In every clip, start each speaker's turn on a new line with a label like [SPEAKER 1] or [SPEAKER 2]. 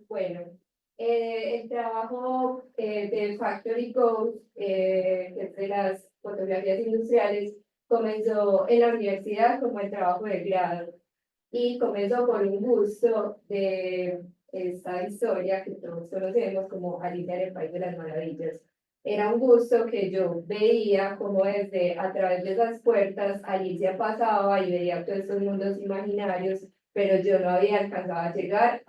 [SPEAKER 1] Bueno, el trabajo de Factory Code, que es de las fotografías industriales, comenzó en la universidad como el trabajo de grado y comenzó por un gusto de esta historia que todos conocemos como Alicia en el País de las Maravillas. Era un gusto que yo veía como desde a través de esas puertas Alicia pasaba y veía todos estos mundos imaginarios, pero yo no había alcanzado a llegar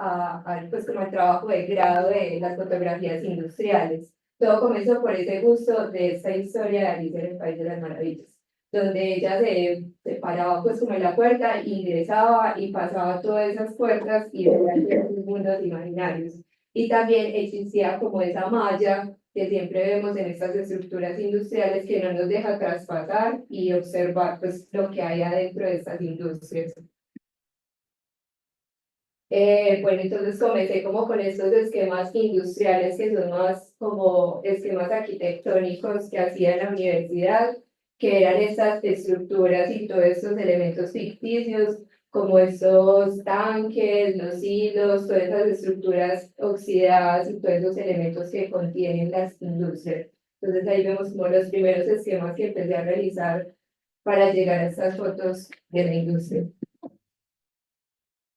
[SPEAKER 1] pues como al trabajo de grado de las fotografías industriales. Todo comenzó por ese gusto de esta historia de Alicia en el País de las Maravillas, donde ella se paraba pues como en la puerta, ingresaba y pasaba todas esas puertas y veía esos mundos imaginarios. Y también existía como esa malla que siempre vemos en estas estructuras industriales que no nos deja traspasar y observar pues lo que hay adentro de estas industrias. Bueno, entonces comencé como con estos esquemas industriales que son más como esquemas arquitectónicos que hacía en la universidad, que eran estas estructuras y todos estos elementos ficticios, como estos tanques, los hilos, todas esas estructuras oxidadas y todos esos elementos que contienen las industrias. Entonces ahí vemos como los primeros esquemas que empecé a realizar para llegar a estas fotos de la industria.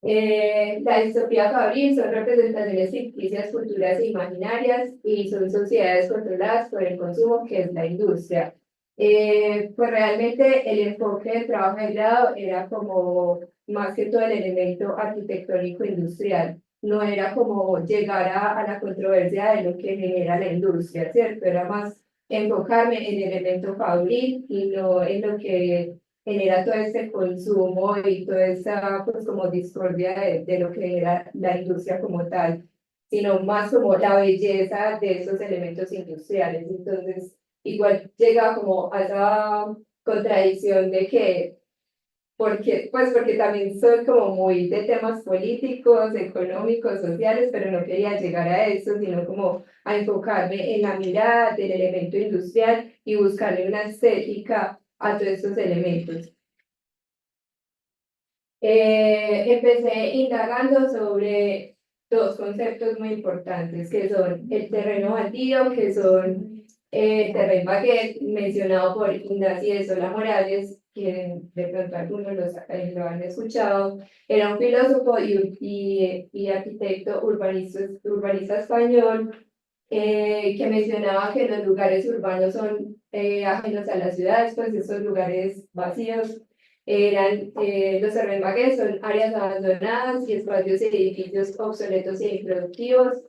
[SPEAKER 1] La distopía fabril son representaciones ficticias, culturas imaginarias y son sociedades controladas por el consumo, que es la industria. Pues realmente el enfoque del trabajo de grado era como más que todo el elemento arquitectónico industrial. No era como llegar a la controversia de lo que genera la industria, ¿cierto? Era más enfocarme en el elemento fabril y no en lo que genera todo este consumo y toda esa pues como discordia de lo que genera la industria como tal, sino más como la belleza de esos elementos industriales. Entonces, igual llega como a esa contradicción de que, porque también soy como muy de temas políticos, económicos, sociales, pero no quería llegar a eso, sino como a enfocarme en la mirada del elemento industrial y buscarle una estética a todos estos elementos. Empecé indagando sobre dos conceptos muy importantes, que son el terreno baldío, que son terreno baguette, mencionado por Ignacio de Sola Morales, que de pronto algunos lo han escuchado. Era un filósofo y arquitecto urbanista español, que mencionaba que los lugares urbanos son ajenos a las ciudades, pues esos lugares vacíos eran los terrenos son áreas abandonadas y espacios y edificios obsoletos e improductivos.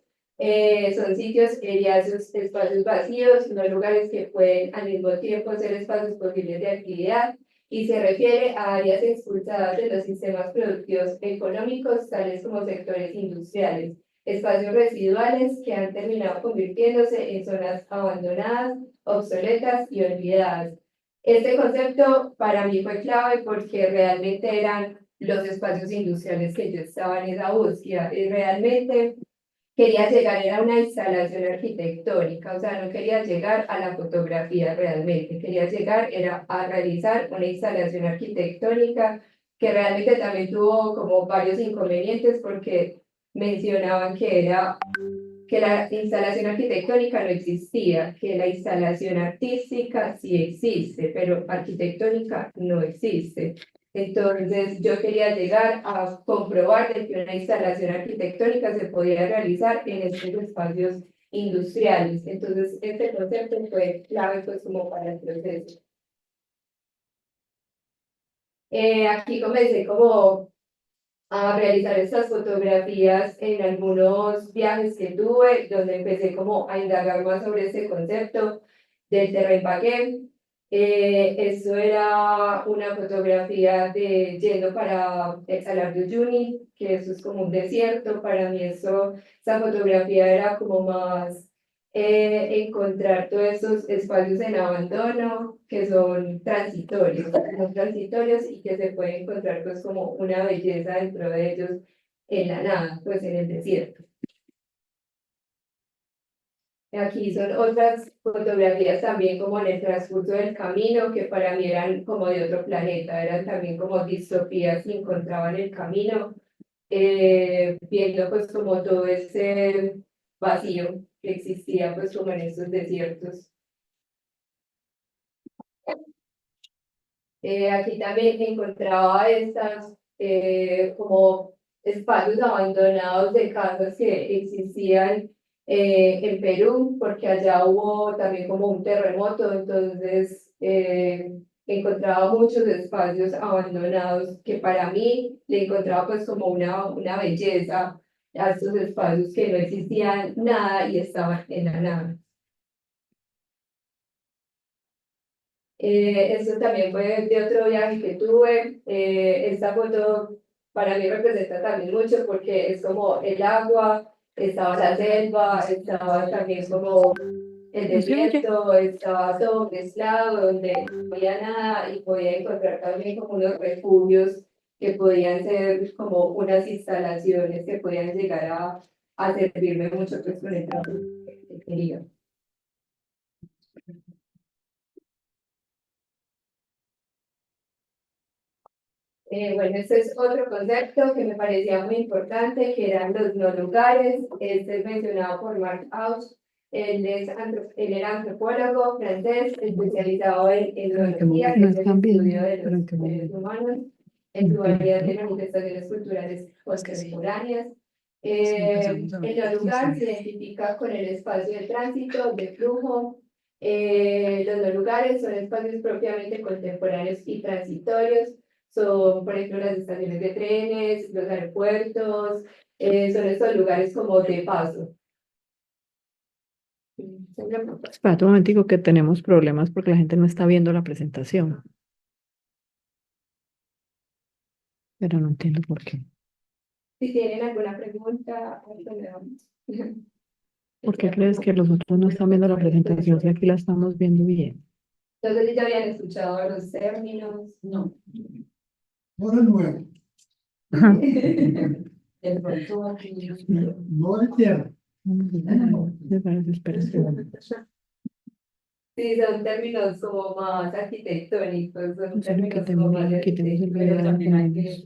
[SPEAKER 1] Son sitios eriazos, espacios vacíos, no lugares que pueden al mismo tiempo ser espacios posibles de actividad, y se refiere a áreas expulsadas de los sistemas productivos económicos, tales como sectores industriales, espacios residuales que han terminado convirtiéndose en zonas abandonadas, obsoletas y olvidadas. Este concepto para mí fue clave porque realmente eran los espacios industriales que yo estaba en esa búsqueda y realmente quería llegar a una instalación arquitectónica, o sea, no quería llegar a la fotografía realmente, quería llegar era a realizar una instalación arquitectónica que realmente también tuvo como varios inconvenientes porque mencionaban que la instalación arquitectónica no existía, que la instalación artística sí existe, pero arquitectónica no existe. Entonces, yo quería llegar a comprobar de que una instalación arquitectónica se podía realizar en estos espacios industriales. Entonces, este concepto fue clave pues como para el proceso. Aquí comencé como a realizar estas fotografías en algunos viajes que tuve, donde empecé como a indagar más sobre este concepto del terrain vague. Esto era una fotografía de yendo para el Salar de Uyuni, que eso es como un desierto. Para mí esa fotografía era como más encontrar todos esos espacios en abandono que son transitorios y que se puede encontrar pues como una belleza dentro de ellos en la nada, pues en el desierto. Aquí son otras fotografías también como en el transcurso del camino, que para mí eran como de otro planeta, eran también como distopías que encontraba en el camino. viendo pues como todo ese vacío que existía pues como en esos desiertos. Aquí también encontraba estas como espacios abandonados de casas que existían en Perú, porque allá hubo también como un terremoto, entonces encontraba muchos espacios abandonados que para mí le encontraba pues como una belleza a estos espacios que no existían nada y estaban en la nada. Eso también fue de otro viaje que tuve. Esta foto para mí representa también mucho porque es como el agua, estaba la selva, estaba también como el
[SPEAKER 2] ¿No se oye?
[SPEAKER 1] desierto, estaba todo mezclado donde no había nada y podía encontrar también como unos refugios que podían ser como unas instalaciones que podían llegar a servirme mucho pues con el trabajo que quería. Bueno, este es otro concepto que me parecía muy importante, que eran los no lugares. Este es mencionado por Mark Aus. Él era antropólogo francés, especializado en etnología, que es el estudio de los seres humanos, en su variedad de manifestaciones culturales contemporáneas. El no lugar se identifica con el espacio de tránsito, de flujo. Los no lugares son espacios propiamente contemporáneos y transitorios, son, por ejemplo, las estaciones de trenes, los aeropuertos, son estos lugares como de paso.
[SPEAKER 2] Espérate un momentico que tenemos problemas porque la gente no está viendo la presentación, pero no entiendo por qué.
[SPEAKER 1] Si tienen alguna pregunta, ahorita me damos.
[SPEAKER 2] ¿Por qué crees que los otros no están viendo la presentación si aquí la estamos viendo bien?
[SPEAKER 1] Entonces, si ya habían escuchado los términos, no.
[SPEAKER 3] No de nuevo,
[SPEAKER 2] Ajá.
[SPEAKER 1] De pronto,
[SPEAKER 3] no de tierra.
[SPEAKER 2] Espera.
[SPEAKER 1] sí, son términos como más arquitectónicos, son
[SPEAKER 2] No sé lo que
[SPEAKER 1] términos como más de
[SPEAKER 2] quitemos el
[SPEAKER 1] arquitectura,
[SPEAKER 2] video
[SPEAKER 1] también hay
[SPEAKER 2] de
[SPEAKER 1] que...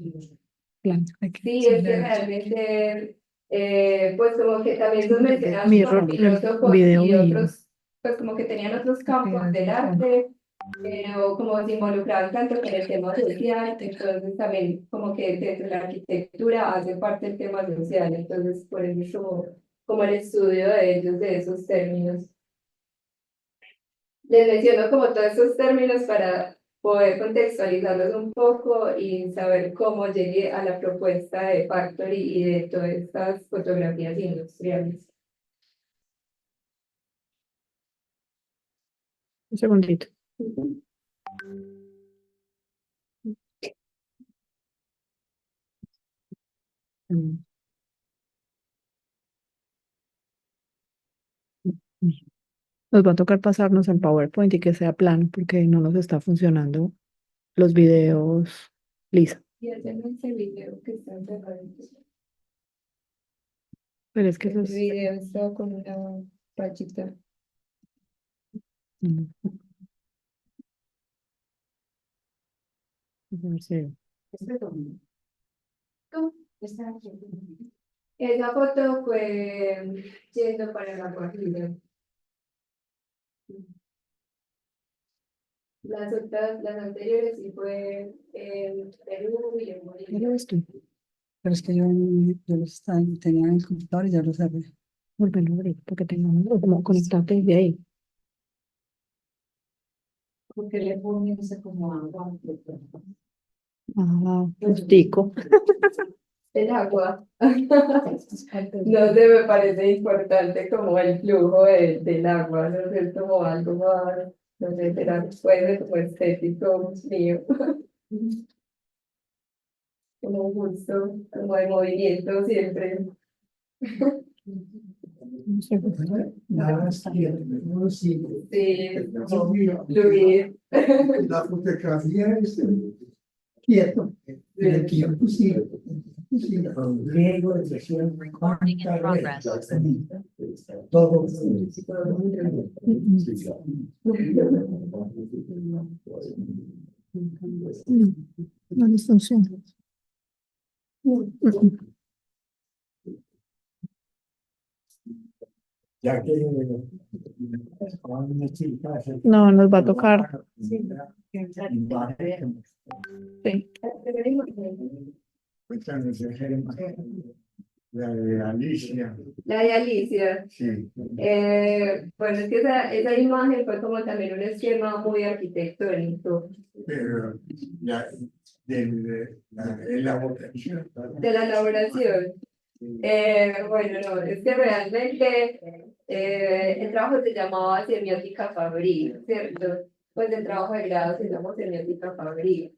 [SPEAKER 2] plan.
[SPEAKER 1] Sí, es que realmente, pues como que también son mencionados
[SPEAKER 2] Mi
[SPEAKER 1] por
[SPEAKER 2] error, el
[SPEAKER 1] filósofos
[SPEAKER 2] video
[SPEAKER 1] y
[SPEAKER 2] mío.
[SPEAKER 1] otros, pues como que tenían otros campos del arte, pero como se involucraban tanto con el tema social, entonces también como que dentro de la arquitectura hace parte del tema social, entonces por eso es como el estudio de ellos, de esos términos. Les menciono como todos esos términos para poder contextualizarlos un poco y saber cómo llegué a la propuesta de Factory y de todas estas fotografías industriales.
[SPEAKER 2] Un segundito. Nos va a tocar pasarnos al PowerPoint y que sea plano porque no nos está funcionando los videos lisa.
[SPEAKER 1] Y hacen ese video que está encerrado.
[SPEAKER 2] Pero es que
[SPEAKER 1] Este
[SPEAKER 2] eso es...
[SPEAKER 1] video está con una rayita.
[SPEAKER 2] Sí.
[SPEAKER 1] Esa foto fue yendo para la Guajira. Las anteriores sí fue en Perú y en
[SPEAKER 4] Ya
[SPEAKER 1] Bolivia.
[SPEAKER 4] lo ves tú. Pero es que yo los tenía en el computador y ya lo cerré.
[SPEAKER 2] Volverlo a abrir porque tengamos como conectarte desde ahí.
[SPEAKER 1] Porque le ponen ese como agua.
[SPEAKER 2] Ah, justico.
[SPEAKER 1] El agua. No sé, me parece importante como el flujo del agua, no sé, es como algo más, no sé, será, puede ser como estético mío, como un gusto, como de movimiento siempre.
[SPEAKER 2] No sé.
[SPEAKER 3] Nada es quieto, no sigue.
[SPEAKER 1] Sí, como fluir.
[SPEAKER 3] La fotografía es quieto, el tiempo sigue. Riego, expresión, todo.
[SPEAKER 2] No, no les funciona.
[SPEAKER 3] Ya que con una chica
[SPEAKER 2] No, nos va a tocar.
[SPEAKER 3] Sí.
[SPEAKER 2] Sí.
[SPEAKER 3] Cuéntanos la de Alicia.
[SPEAKER 1] La de Alicia.
[SPEAKER 3] Sí.
[SPEAKER 1] Bueno, es que esa imagen fue como también un esquema muy arquitectónico
[SPEAKER 3] Pero ya de la elaboración.
[SPEAKER 1] de la elaboración. Bueno, no, es que realmente el trabajo se llamaba semiótica fabril, ¿cierto? Pues el trabajo de grado se llamó semiótica fabril.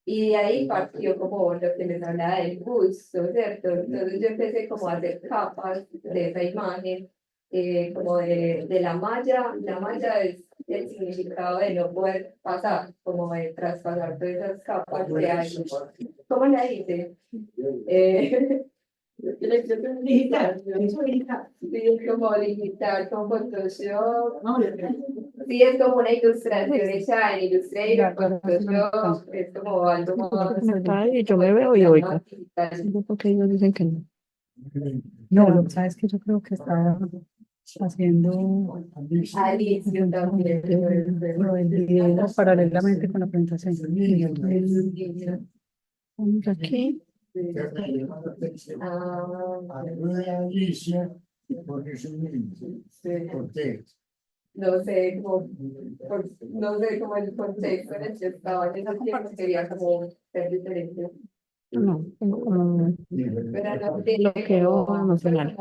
[SPEAKER 1] Y de ahí partió como lo que les hablaba del gusto, ¿cierto? Entonces yo empecé como a hacer capas de esa imagen, como de la malla. La malla es el significado de no poder pasar, como de traspasar todas esas capas que hay. ¿Cómo la dice? Digital, sí, es como digital, con Photoshop. Sí, es como una ilustración hecha en Illustrator, Photoshop, es como algo más.
[SPEAKER 2] Y yo me veo y oigo.
[SPEAKER 1] digital.
[SPEAKER 2] Porque ellos dicen que no.
[SPEAKER 4] No, lo que sabes que yo creo que estaba haciendo
[SPEAKER 1] Alicia también.
[SPEAKER 4] lo del video paralelamente con la presentación.
[SPEAKER 2] Vamos aquí.
[SPEAKER 1] Ah,
[SPEAKER 3] Alicia, porque es un niño. ¿Por qué?
[SPEAKER 1] no sé cómo, no sé cómo el contexto en el que estaba en ese tiempo quería como ser diferente.
[SPEAKER 2] No, tengo como
[SPEAKER 1] Pero no
[SPEAKER 2] bloqueo emocional.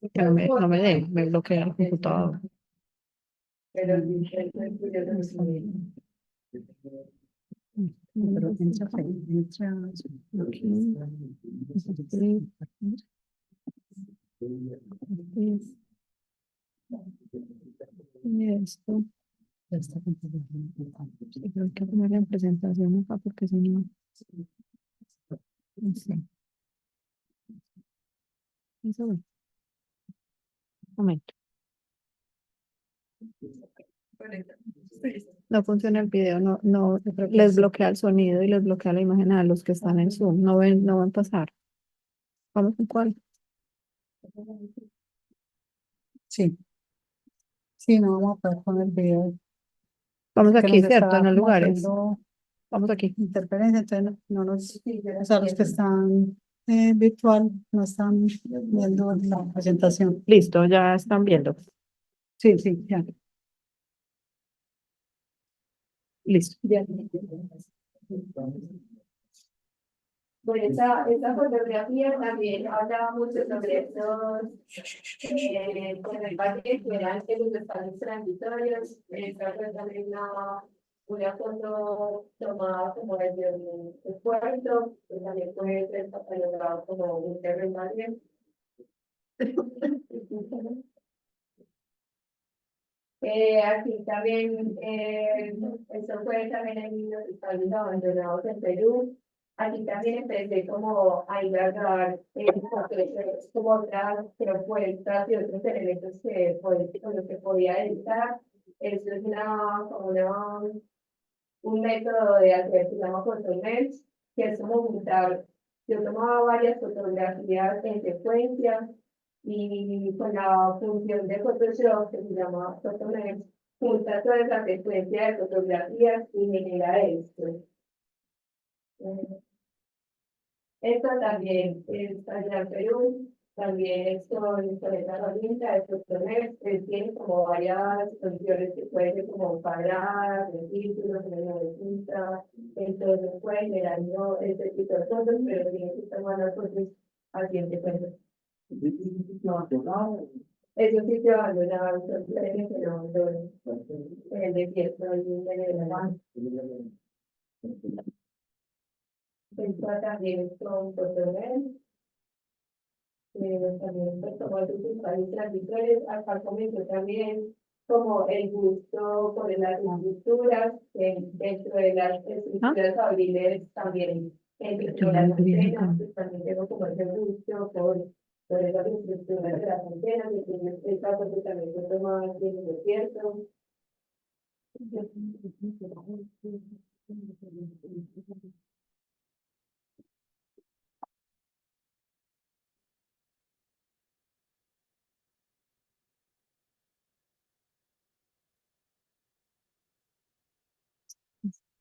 [SPEAKER 2] Que no me deja, me bloquea el computador.
[SPEAKER 1] pero sí, es curioso.
[SPEAKER 4] Pero entra,
[SPEAKER 2] Aquí. Y esto.
[SPEAKER 4] esta
[SPEAKER 2] Sí, creo que poner en presentación acá porque si no. No sé. Eso bueno. Momento. No funciona el video, no les bloquea el sonido y les bloquea la imagen a los que están en Zoom. No ven pasar. Vamos con cuál.
[SPEAKER 4] Sí, sí, no vamos a poder poner video.
[SPEAKER 2] Vamos
[SPEAKER 4] Que
[SPEAKER 2] aquí,
[SPEAKER 4] nos
[SPEAKER 2] ¿cierto?
[SPEAKER 4] está
[SPEAKER 2] En los
[SPEAKER 4] como
[SPEAKER 2] lugares.
[SPEAKER 4] haciendo
[SPEAKER 2] Vamos aquí.
[SPEAKER 4] interferencia, entonces no nos, o sea, los que están virtual no están viendo la presentación.
[SPEAKER 2] Listo, ya están viendo.
[SPEAKER 4] Sí, sí, ya.
[SPEAKER 2] Listo.
[SPEAKER 1] Bueno, esa fotografía también hablaba mucho sobre estos con el parque que eran los espacios transitorios. Esta fue también una foto tomada como desde un puerto, que también puede ser catalogado como un terreno verde. Aquí también, esto fue también en los espacios abandonados en Perú. Aquí también empecé como a indagar como otras propuestas y otros elementos que, con los que podía editar. Esto es como un método de hacer, se llama Photomesh, que es como juntar, yo tomaba varias fotografías en secuencia y con la función de Photoshop, que se llama Photomesh, junta toda esa secuencia de fotografías y genera esto. Esto también es allá en Perú, también es con esa herramienta de Photomesh, tiene como varias funciones que pueden ser como cuadradas, de círculos, de cinta, entonces puede generar este tipo de fotos, pero tiene que tomar las fotos al siguiente cuenta. Es un sitio abandonado, son trenes que lo abandonan, en el desierto, en la mar. Esto también son Photomesh. También pues, como el país transitores, acá comenzó también como el gusto por las estructuras, dentro de las estructuras fabriles también, en las antenas, pues, también tengo como ese gusto por esas estructuras de las antenas, entonces esta parte también se toma aquí en el desierto.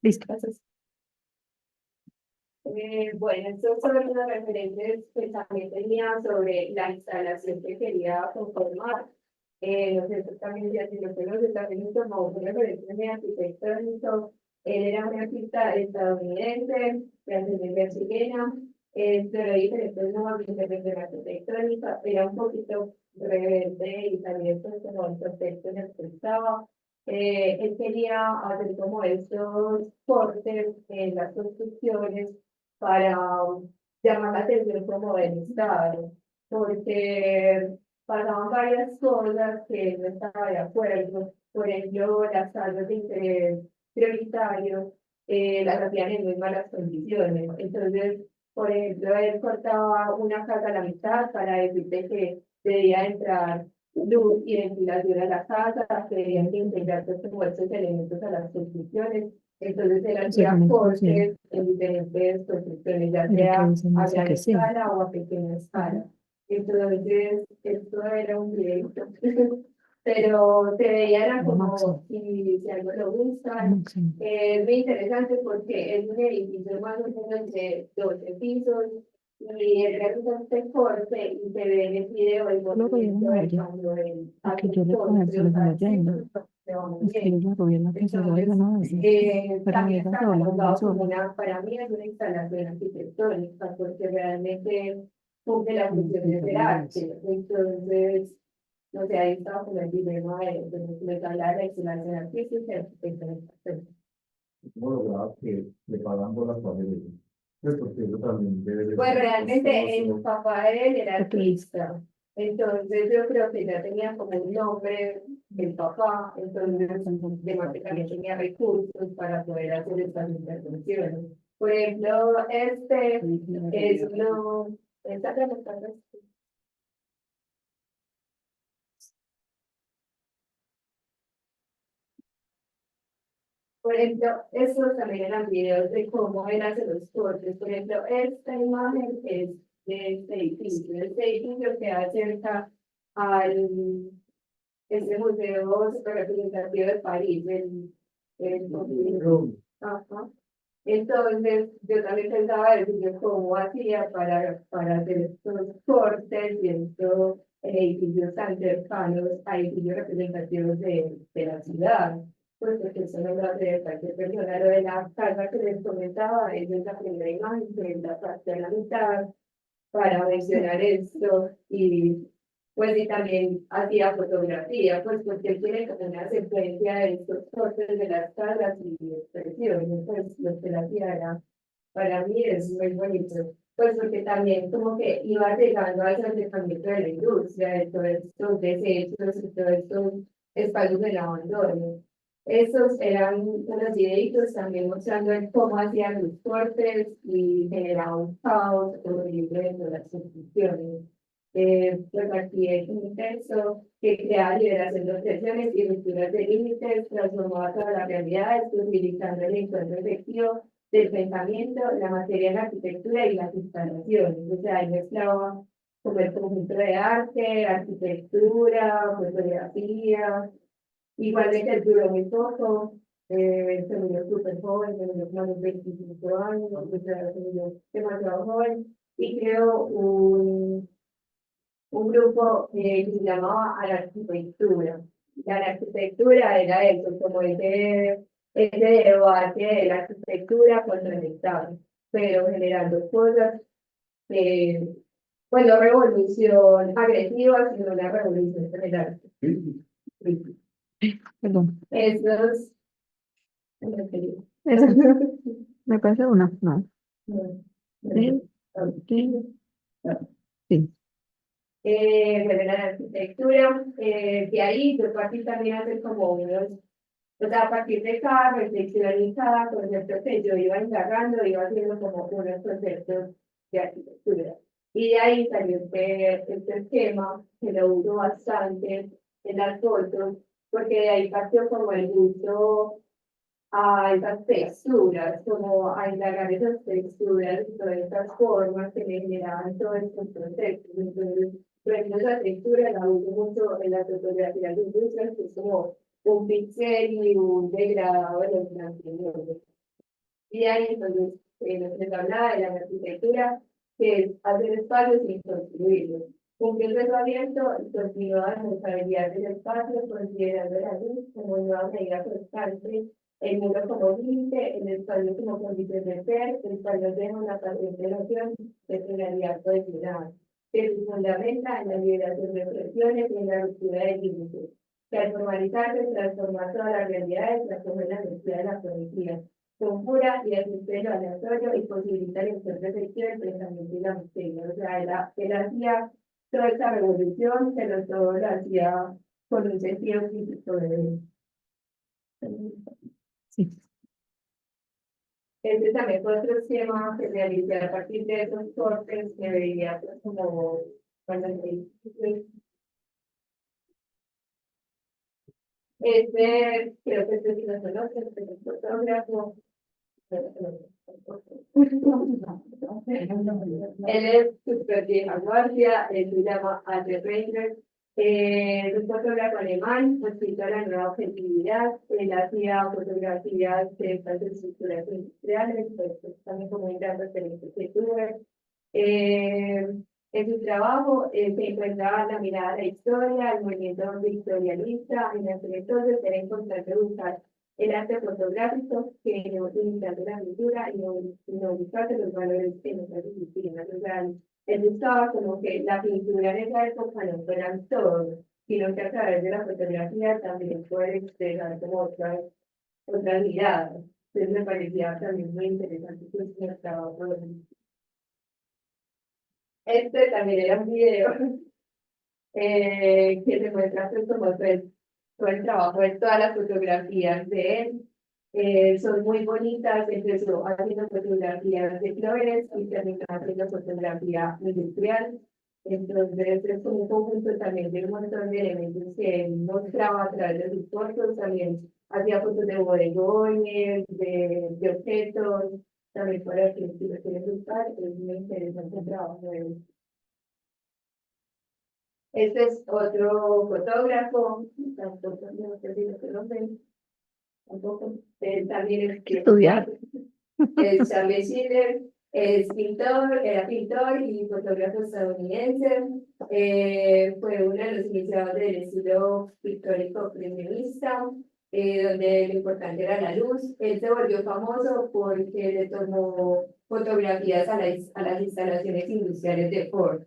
[SPEAKER 2] Listo.
[SPEAKER 1] Entonces, bueno, estos son los referentes que también tenía sobre la instalación que quería conformar. No sé, esto también ya si lo conoces, también tomó un referente de arquitectónico. Él era un artista estadounidense, de ascendencia chilena, pero diferentes nuevas de intervención arquitectónica, era un poquito rebelde y también pues como el contexto en el que estaba. Él quería hacer como estos cortes en las construcciones para llamar la atención como del Estado, porque pasaban varias cosas que él no estaba de acuerdo. Por ejemplo, las casas de interés prioritario las hacían en muy malas condiciones. Entonces, por ejemplo, él cortaba una casa a la mitad para decirte que debía entrar luz y ventilación a la casa, que debían integrarse como estos elementos a las construcciones. Entonces él hacía
[SPEAKER 2] Según el
[SPEAKER 1] cortes en diferentes construcciones, ya
[SPEAKER 2] Mira que
[SPEAKER 1] sea
[SPEAKER 2] dicen
[SPEAKER 1] a
[SPEAKER 2] eso
[SPEAKER 1] gran
[SPEAKER 2] que sí.
[SPEAKER 1] escala o a pequeña escala. Entonces, esto era un proyecto, pero se veía era
[SPEAKER 2] Lo
[SPEAKER 1] como
[SPEAKER 2] máximo.
[SPEAKER 1] si algo lo
[SPEAKER 2] Lo
[SPEAKER 1] buscan.
[SPEAKER 2] máximo.
[SPEAKER 1] Es muy interesante porque es un edificio más o menos de 12 pisos y él realiza este corte y se ve en el video el
[SPEAKER 2] Lo veía
[SPEAKER 1] movimiento
[SPEAKER 2] una
[SPEAKER 1] de
[SPEAKER 2] olla.
[SPEAKER 1] cuando él
[SPEAKER 2] Porque
[SPEAKER 1] hace
[SPEAKER 2] yo
[SPEAKER 1] el
[SPEAKER 2] le pongo
[SPEAKER 1] corte,
[SPEAKER 2] se
[SPEAKER 1] o
[SPEAKER 2] les
[SPEAKER 1] sea,
[SPEAKER 2] va yendo.
[SPEAKER 1] se va muy
[SPEAKER 2] Es que
[SPEAKER 1] bien.
[SPEAKER 2] yo lo vi en la que se va
[SPEAKER 1] Entonces,
[SPEAKER 2] no es. Pero
[SPEAKER 1] también
[SPEAKER 2] ella
[SPEAKER 1] está
[SPEAKER 2] sola, ella
[SPEAKER 1] catalogado como
[SPEAKER 2] sola.
[SPEAKER 1] una, para mí es una instalación arquitectónica, porque realmente cumple la función de ser arte. Entonces, no sé, ahí estaba como el dilema de hablar de excelencia artística y arquitectónica.
[SPEAKER 3] ¿Cómo lograba que le pagan por las paredes? Pues porque eso también debe de
[SPEAKER 1] Pues
[SPEAKER 3] ser
[SPEAKER 1] realmente el
[SPEAKER 3] costoso.
[SPEAKER 1] papá de él era
[SPEAKER 2] Ok.
[SPEAKER 1] artista, entonces yo creo que ya tenía como un nombre el papá, entonces de manera también tenía recursos para poder hacer estas intervenciones. Por ejemplo, este es uno, esta pregunta no es- por ejemplo, estos también eran videos de cómo él hace los cortes. Por ejemplo, esta imagen es de este edificio queda cerca al este museo super representativo de París, ajá. Entonces, yo también pensaba decir yo cómo hacía para hacer estos cortes y estos edificios tan cercanos a edificios representativos de la ciudad. Pues porque eso no lo hace cualquier persona. Lo de la casa que les comentaba, esa es la primera imagen, que es la parte de la mitad, para mencionar esto y pues y también hacía fotografía, pues porque él tiene como una secuencia de estos cortes de las caras y expresiones, pues lo que él hacía era, para mí es muy bonito, pues porque también como que iba llegando al acercamiento de la industria, de todos estos desechos y todos estos espacios del abandono. Estos eran unos videitos también mostrando el cómo hacían los cortes y generaba un caos horrible dentro de las construcciones. Pues aquí es un texto que crea liberación de objeciones y rupturas de límites, transformaba toda la realidad, posibilitando el encuentro efectivo del pensamiento, la materia, la arquitectura y las instalaciones. O sea, ahí mezclaba como el conjunto de arte, arquitectura, fotografía. Igualmente duró muy poco, se murió súper joven, se murió como a los 25 años, o sea, se murió demasiado joven, y creó un grupo que se llamaba a la arquitectura. La arquitectura era eso, como ese debate de la arquitectura contra el Estado, pero generando cosas, eh, pues no revolución agresiva, sino una revolución general.
[SPEAKER 3] Sí,
[SPEAKER 2] Perdón.
[SPEAKER 1] Esos,
[SPEAKER 2] Esa me parece una. No. Sí. Sí. Sí.
[SPEAKER 1] Bueno, la arquitectura, de ahí yo partí también a hacer como unos, o sea, a partir de cada reflexión y cada concepto que yo iba indagando, iba haciendo como unos conceptos de arquitectura. Y de ahí salió este esquema, que lo uso bastante en las fotos, porque de ahí partió como el gusto a esas texturas, como a indagar esas texturas y todas estas formas que me generaban todos estos procesos. Entonces, por ejemplo, esa textura la uso mucho en las fotografías de industrias, que es como un pincel y un degradado de los blanqueamientos. Y ahí entonces les hablaba de la arquitectura, que es hacer espacios sin construirlos. Cumplir el reglamento y continuar la responsabilidad del espacio, considerando la luz como nueva medida constante, el muro como límite, el espacio como condición de ser, el cual nos deja una paciente noción de finalidad cohesionada, que se fundamenta en la liberación de expresiones y en la ruptura de límites, que al formalizarse transforma todas las realidades, transforma la energía de la poesía, conjura y asiste lo aleatorio y posibilita el encuentro efectivo del pensamiento y la materia. O sea, él hacía toda esta revolución, pero todo lo hacía con un sentido crítico de
[SPEAKER 2] Sí.
[SPEAKER 1] este también fue otro esquema que realicé a partir de esos cortes que veía pues, como cuando creo que este sí lo conoce, este es el fotógrafo. Él es súper vieja guardia, él se llama Albert Reiner, es un fotógrafo alemán, escrito a la nueva objetividad, él hacía fotografías de estas estructuras industriales, pues también como un gran referente que tuve. En su trabajo se encuentra la mirada de la historia, el movimiento victorianista, en aquel entonces era importante buscar el arte fotográfico que no limitase la cultura y no buscase los valores en otras disciplinas. O sea, él buscaba como que la pintura en esa época no fueran todo, sino que a través de la fotografía también puede expresar como otras miradas. Entonces me parecía también muy interesante pues, el trabajo de él. Este también era un video que se muestra pues, como todo el trabajo de todas las fotografías de él. Son muy bonitas, empezó haciendo fotografías de flores y terminó haciendo fotografía industrial. Entonces es como un conjunto también de un montón de elementos que él mostraba a través de sus fotos, también hacía fotos de bodegones, de objetos, también para que si lo quieren buscar, es muy interesante el trabajo de él. Este es otro fotógrafo, tampoco no sé si lo conocen, tampoco, también es
[SPEAKER 2] Estudiar.
[SPEAKER 1] es Charles Schiller, es pintor, era pintor y fotógrafo estadounidense, fue uno de los iniciadores del estilo pictórico premierista, donde lo importante era la luz. Él se volvió famoso porque le tomó fotografías a las instalaciones industriales de Ford.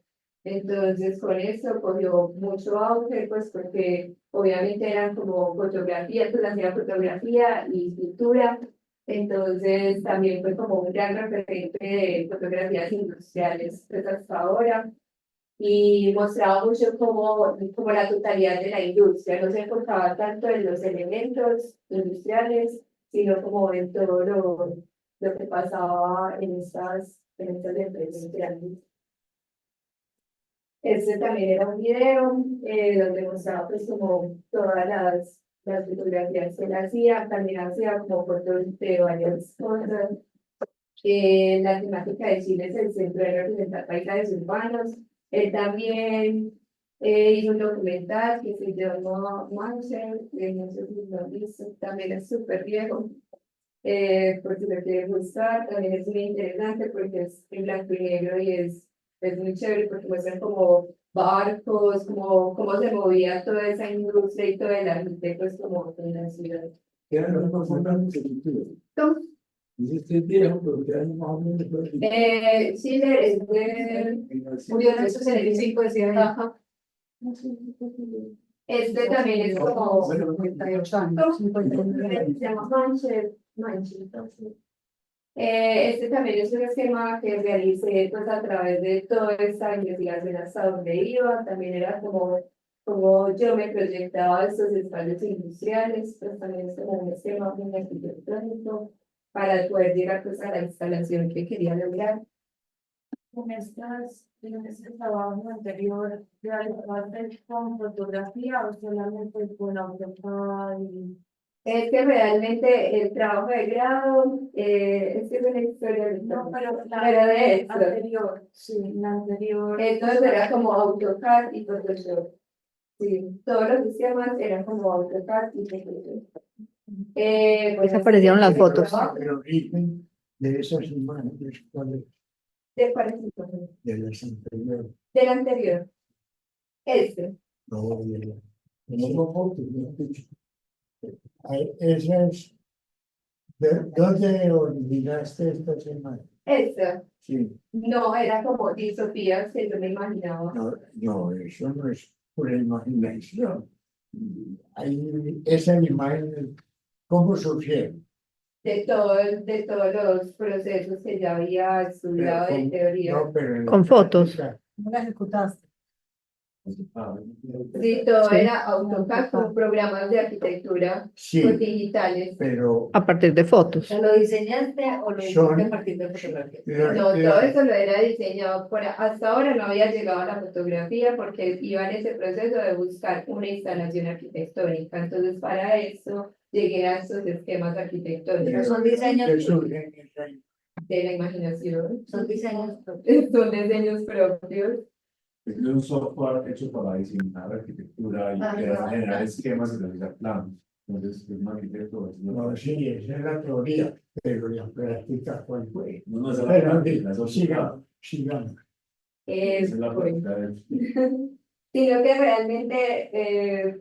[SPEAKER 1] Entonces, con eso cogió mucho auge, pues porque obviamente eran como fotografías, pues hacía fotografía y pintura. Entonces, también fue como un gran referente de fotografías industriales, pues hasta ahora. Y mostraba mucho como la totalidad de la industria, no se enfocaba tanto en los elementos industriales, sino como en todo lo que pasaba en estas empresas grandes. Este también era un video donde mostraba pues como todas las fotografías que él hacía, también hacía como fotos de varias cosas. La temática de Chile es el centro de representar paisajes urbanos. Él también hizo un documental que se llama Mancher, no sé si lo han visto, también es súper viejo. Por si lo quieren buscar, también es muy interesante porque es en blanco y negro y es muy chévere porque muestran como barcos, como cómo se movía toda esa industria y todo el ambiente, pues como en la ciudad.
[SPEAKER 3] ¿Qué año estamos hablando de cultura?
[SPEAKER 1] Entonces,
[SPEAKER 3] Dice viejo, pero ¿qué año más o menos fue?
[SPEAKER 1] Chile es de...
[SPEAKER 4] Murió en el 65, decía ella.
[SPEAKER 1] Ajá. Este también es como...
[SPEAKER 4] 58 años, 59
[SPEAKER 1] Se llama Mancher. Este también es un esquema que realicé pues a través de toda esta investigación hasta donde iba, también era como yo me proyectaba estos espacios industriales, pues también es como un esquema muy arquitectónico para poder llegar pues a la instalación que quería lograr. En este trabajo anterior, ¿realizaste con fotografía o solamente con AutoCAD? Es que realmente el trabajo de grado, es que es una historia de
[SPEAKER 4] No, pero
[SPEAKER 1] pero de esto.
[SPEAKER 4] anterior, sí, la anterior.
[SPEAKER 1] Entonces era como AutoCAD y Photoshop. Sí, todos los sistemas eran como AutoCAD y Photoshop.
[SPEAKER 2] Pues aparecieron las fotos.
[SPEAKER 3] Pero origen, de esas imágenes, ¿cuál es?
[SPEAKER 1] ¿De cuál es el problema?
[SPEAKER 3] De las anteriores.
[SPEAKER 1] Del anterior. Este.
[SPEAKER 3] No, de la. Tenemos fotos, ¿no? Esa es. ¿Dónde originaste estas imágenes?
[SPEAKER 1] Esta.
[SPEAKER 3] Sí,
[SPEAKER 1] No, era como disopías que yo me imaginaba.
[SPEAKER 3] no, eso no es pura imaginación. Esas imágenes, ¿cómo surgieron?
[SPEAKER 1] De todos los procesos que ya había estudiado de
[SPEAKER 3] Pero
[SPEAKER 1] teoría.
[SPEAKER 3] no, pero en la
[SPEAKER 2] Con fotos.
[SPEAKER 3] práctica,
[SPEAKER 4] ¿Cómo la ejecutaste?
[SPEAKER 1] Sí, todo
[SPEAKER 2] Sí.
[SPEAKER 1] era AutoCAD con programas de arquitectura pues,
[SPEAKER 3] sí,
[SPEAKER 1] digitales.
[SPEAKER 3] pero
[SPEAKER 2] A partir de fotos.
[SPEAKER 5] ¿Lo diseñaste o lo hiciste
[SPEAKER 3] Son-
[SPEAKER 5] a partir de fotografía?
[SPEAKER 1] No, todo eso lo era diseñado hasta ahora no había llegado a la fotografía porque iba en ese proceso de buscar una instalación arquitectónica. Entonces, para eso llegué a estos esquemas arquitectónicos
[SPEAKER 5] Son diseños
[SPEAKER 3] que surgen en esa
[SPEAKER 1] de la imaginación.
[SPEAKER 5] Son diseños propios.
[SPEAKER 1] Son diseños propios.
[SPEAKER 6] Es un software hecho para diseñar arquitectura y
[SPEAKER 5] Ajá.
[SPEAKER 6] generar esquemas y realizar planos. Entonces, es un arquitecto.
[SPEAKER 3] No, sí, esa es la teoría, pero la práctica, ¿cuál fue?
[SPEAKER 6] No es la
[SPEAKER 3] Pero
[SPEAKER 6] práctica, es
[SPEAKER 3] sigamos, sigamos.
[SPEAKER 6] Esa es la
[SPEAKER 1] Bueno.
[SPEAKER 6] práctica de
[SPEAKER 1] Sino que realmente,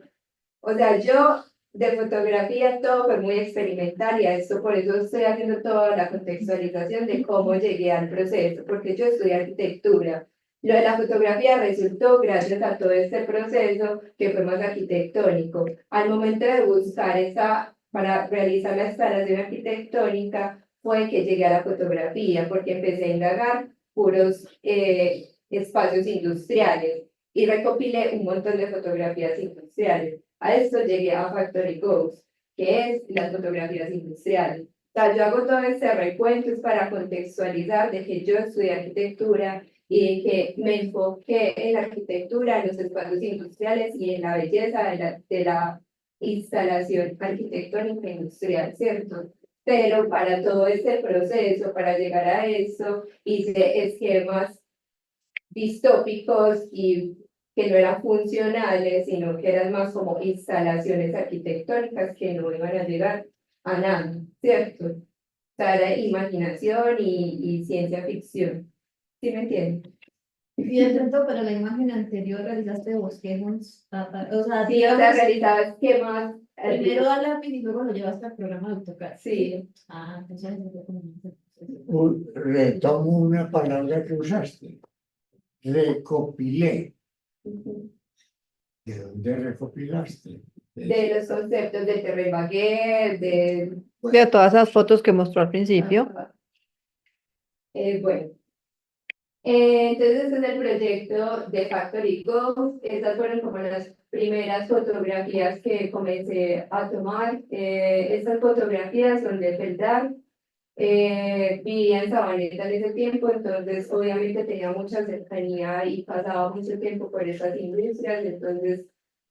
[SPEAKER 1] o sea, yo de fotografía todo fue muy experimental y a esto por eso estoy haciendo toda la contextualización de cómo llegué al proceso, porque yo estudié arquitectura. Lo de la fotografía resultó gracias a todo este proceso que fue más arquitectónico. Al momento de buscar para realizar la instalación arquitectónica fue que llegué a la fotografía, porque empecé a indagar puros espacios industriales y recopilé un montón de fotografías industriales. A esto llegué a Factory Ghost, que es las fotografías industriales. O sea, yo hago todo este recuento es para contextualizar de que yo estudié arquitectura y que me enfoqué en la arquitectura, en los espacios industriales y en la belleza de la instalación arquitectónica industrial, ¿cierto? Pero para todo este proceso, para llegar a eso, hice esquemas distópicos y que no eran funcionales, sino que eran más como instalaciones arquitectónicas que no iban a llegar a nada, ¿cierto? O sea, era imaginación y ciencia ficción. ¿Sí me entiendes?
[SPEAKER 5] Y de pronto, para la imagen anterior realizaste bosquejos, o sea,
[SPEAKER 1] Sí, o sea,
[SPEAKER 5] digamos,
[SPEAKER 1] realizaba esquemas.
[SPEAKER 5] primero al lápiz y luego lo llevaste al programa de AutoCAD.
[SPEAKER 1] Sí,
[SPEAKER 5] Ah, entonces eso fue como un proceso.
[SPEAKER 3] Retomo una palabra que usaste. Recopilé. ¿De dónde recopilaste?
[SPEAKER 1] de los conceptos de Terry Baguette,
[SPEAKER 2] De todas esas fotos que mostró al principio.
[SPEAKER 1] Bueno, entonces este es el proyecto de Factory Ghost. Estas fueron como las primeras fotografías que comencé a tomar. Estas fotografías son de Feldar. Vivía en Sabaneta en ese tiempo, entonces obviamente tenía mucha cercanía y pasaba mucho tiempo por esas industrias. Entonces,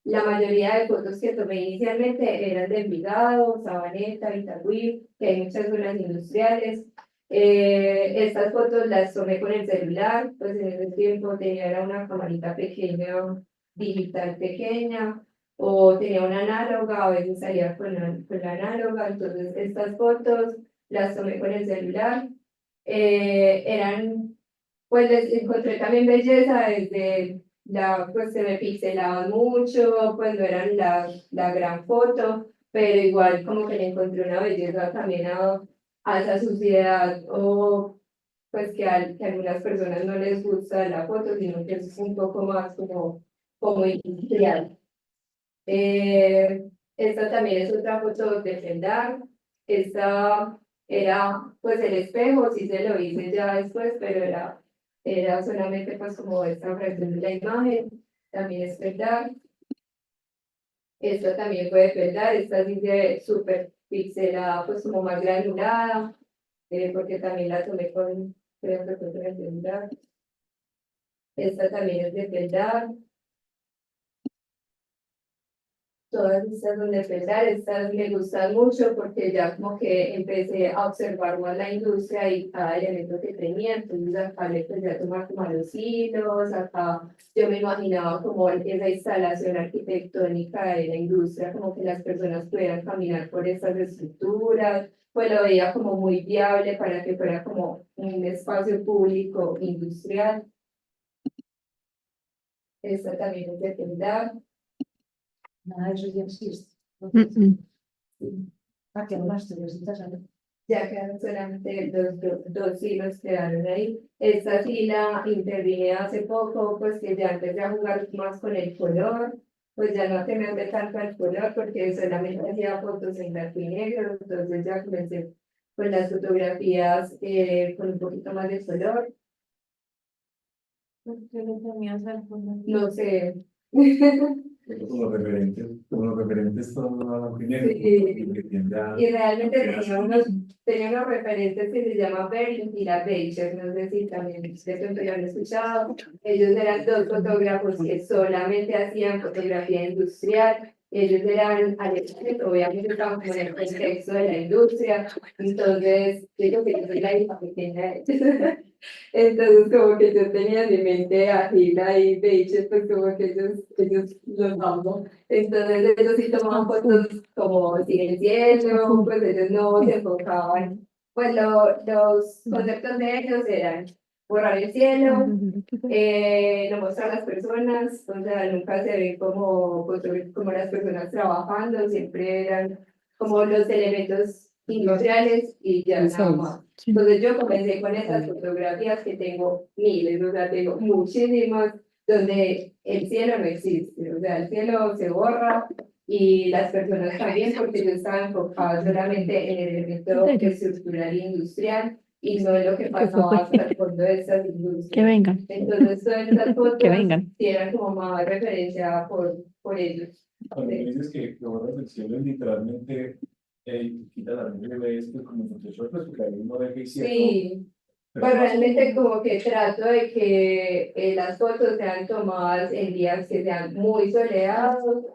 [SPEAKER 1] la mayoría de fotos que tomé inicialmente eran de Envigado, Sabaneta, Itagüí, que hay muchas zonas industriales. Estas fotos las tomé con el celular, pues en ese tiempo tenía era una camarita pequeña, digital pequeña, o tenía una análoga, a veces salía con la análoga. Entonces estas fotos las tomé con el celular. Pues les encontré también belleza desde pues se me pixelaban mucho, pues no eran la gran foto, pero igual como que le encontré una belleza también a esa suciedad o pues que a algunas personas no les gusta la foto, sino que es un poco más como industrial. Esta también es otra foto de Feldar. Esta era pues el espejo, sí se lo hice ya después, pero era solamente pues como esta fracción de la imagen. También es Feldar. Esta también fue de Feldar, esta sí se súper pixelada, pues como más granulada, porque también la tomé creo que fue con el celular. Esta también es de Feldar. Todas estas son de Feldar, estas me gustan mucho porque ya como que empecé a observar más la industria y cada elemento que tenía. Entonces acá le empecé a tomar como los hilos, acá yo me imaginaba como esa instalación arquitectónica de la industria, como que las personas pudieran caminar por estas estructuras, pues lo veía como muy viable para que fuera como un espacio público industrial. Esta también es de Tendar.
[SPEAKER 5] Nada de eso ya existe.
[SPEAKER 2] Mm,
[SPEAKER 5] Ah, que además te necesitas saber.
[SPEAKER 1] Ya quedaron solamente dos hilos quedaron ahí. Esta fila intervine hace poco, pues que ya empecé a jugar más con el color, pues ya no tenerme tanto al color porque solamente hacía fotos en blanco y negro, entonces ya comencé con las fotografías con un poquito más de color, no sé.
[SPEAKER 6] Pero como los referentes son a primero,
[SPEAKER 1] Sí.
[SPEAKER 6] que tiende a-
[SPEAKER 1] Y realmente tenía unos referentes que se llaman Berlin y la Baker, no sé si también de pronto ya lo han escuchado. Ellos eran dos fotógrafos que solamente hacían fotografía industrial. Ellos eran alemanes, obviamente estaban como en el contexto de la industria. Entonces, digo que yo soy la hija pequeña de ellos. Entonces, como que yo tenía en mi mente a Gila y Baker, pues como que ellos los amo. Entonces ellos sí tomaban fotos como silenciando, pues ellos no se enfocaban. Pues los conceptos de ellos eran borrar el cielo, no mostrar a las personas, o sea, nunca se ven como las personas trabajando, siempre eran como los elementos industriales y ya nada más. Entonces yo comencé con esas fotografías que tengo miles, o sea, tengo muchísimas donde el cielo no existe, o sea, el cielo se borra y las personas también, porque yo estaba enfocada solamente en el elemento estructural e industrial y no en lo que pasaba hasta el fondo de estas
[SPEAKER 2] Que
[SPEAKER 1] industrias.
[SPEAKER 2] vengan,
[SPEAKER 1] Entonces, todas estas fotos
[SPEAKER 2] que vengan.
[SPEAKER 1] sí eran como más referencia por ellos.
[SPEAKER 6] Cuando me dices que borras el cielo, literalmente quita la nube, ves pues, como Photoshop, pues, porque ahí uno ve que es cierto.
[SPEAKER 1] Sí,
[SPEAKER 6] Pero
[SPEAKER 1] pues
[SPEAKER 6] más
[SPEAKER 1] realmente como que trato de que las fotos sean tomadas en días que sean muy soleados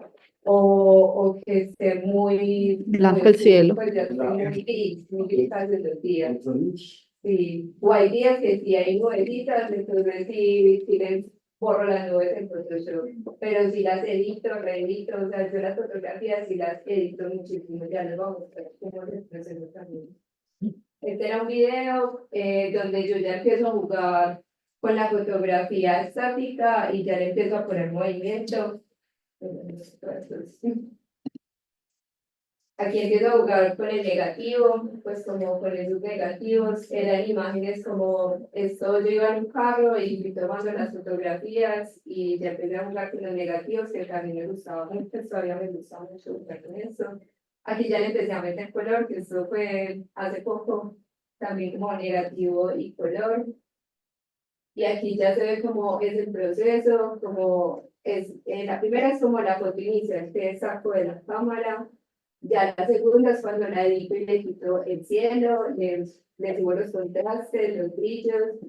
[SPEAKER 1] o que esté muy
[SPEAKER 2] Blanco
[SPEAKER 1] muy
[SPEAKER 2] el cielo.
[SPEAKER 1] pues ya estoy muy gris de los días.
[SPEAKER 6] Entonces,
[SPEAKER 1] Sí, o hay días que sí hay nubecitas, entonces sí les borro las nubes en Photoshop, pero si las edito, reedito, o sea, yo las fotografías sí las edito muchísimo, ya les voy a mostrar cómo les presento también. Este era un video donde yo ya empiezo a jugar con la fotografía estática y ya le empiezo a poner movimiento. Aquí empiezo a jugar con el negativo, pues como con esos negativos, eran imágenes como esto, yo iba en un carro y fui tomando las fotografías y ya empecé a jugar con los negativos, que también me gustaba mucho, pues, todavía me gusta mucho jugar con eso. Aquí ya le empecé a meter color, que esto fue hace poco, también como negativo y color. Y aquí ya se ve como es el proceso, como es, la primera es como la foto inicial que saco de la cámara, ya la segunda es cuando la edito y le quito el cielo, le subo los contrastes, los brillos,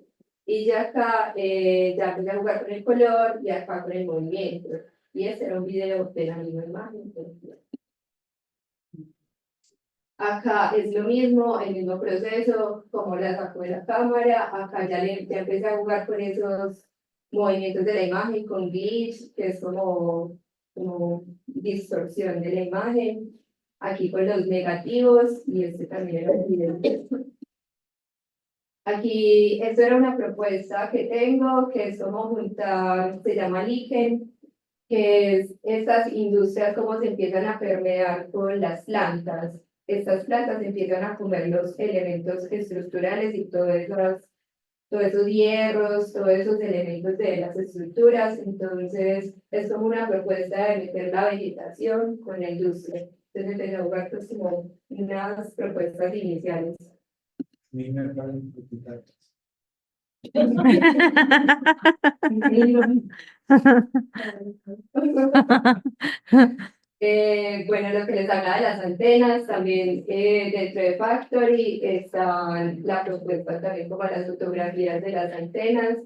[SPEAKER 1] y ya acá ya empecé a jugar con el color y acá con el movimiento. Y este era un video de la misma imagen. Acá es lo mismo, el mismo proceso, como la saco de la cámara, acá ya empecé a jugar con esos movimientos de la imagen, con glitch, que es como distorsión de la imagen, aquí con los negativos, y este también era el video. Aquí, esto era una propuesta que tengo, que es como juntar, se llama Lichen, que es estas industrias como se empiezan a permear con las plantas. Estas plantas empiezan a comer los elementos estructurales y todos esos hierros, todos esos elementos de las estructuras. Entonces, es como una propuesta de meter la vegetación con la industria. Entonces, empecé a jugar pues, como unas propuestas iniciales.
[SPEAKER 6] ni me pagan por quitar.
[SPEAKER 1] Bueno, lo que les hablaba de las antenas, también dentro de Factory están la propuesta también como las fotografías de las antenas,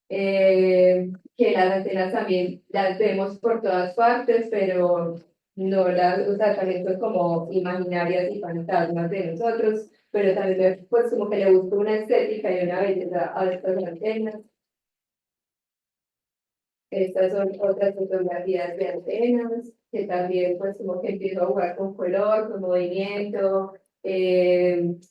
[SPEAKER 1] que las antenas también las vemos por todas partes, pero no las, o sea, también son como imaginarias y fantasmas de nosotros, pero también pues como que le busco una estética y una belleza a estas antenas. Estas son otras fotografías de antenas, que también pues como que empiezo a jugar con color, con movimiento,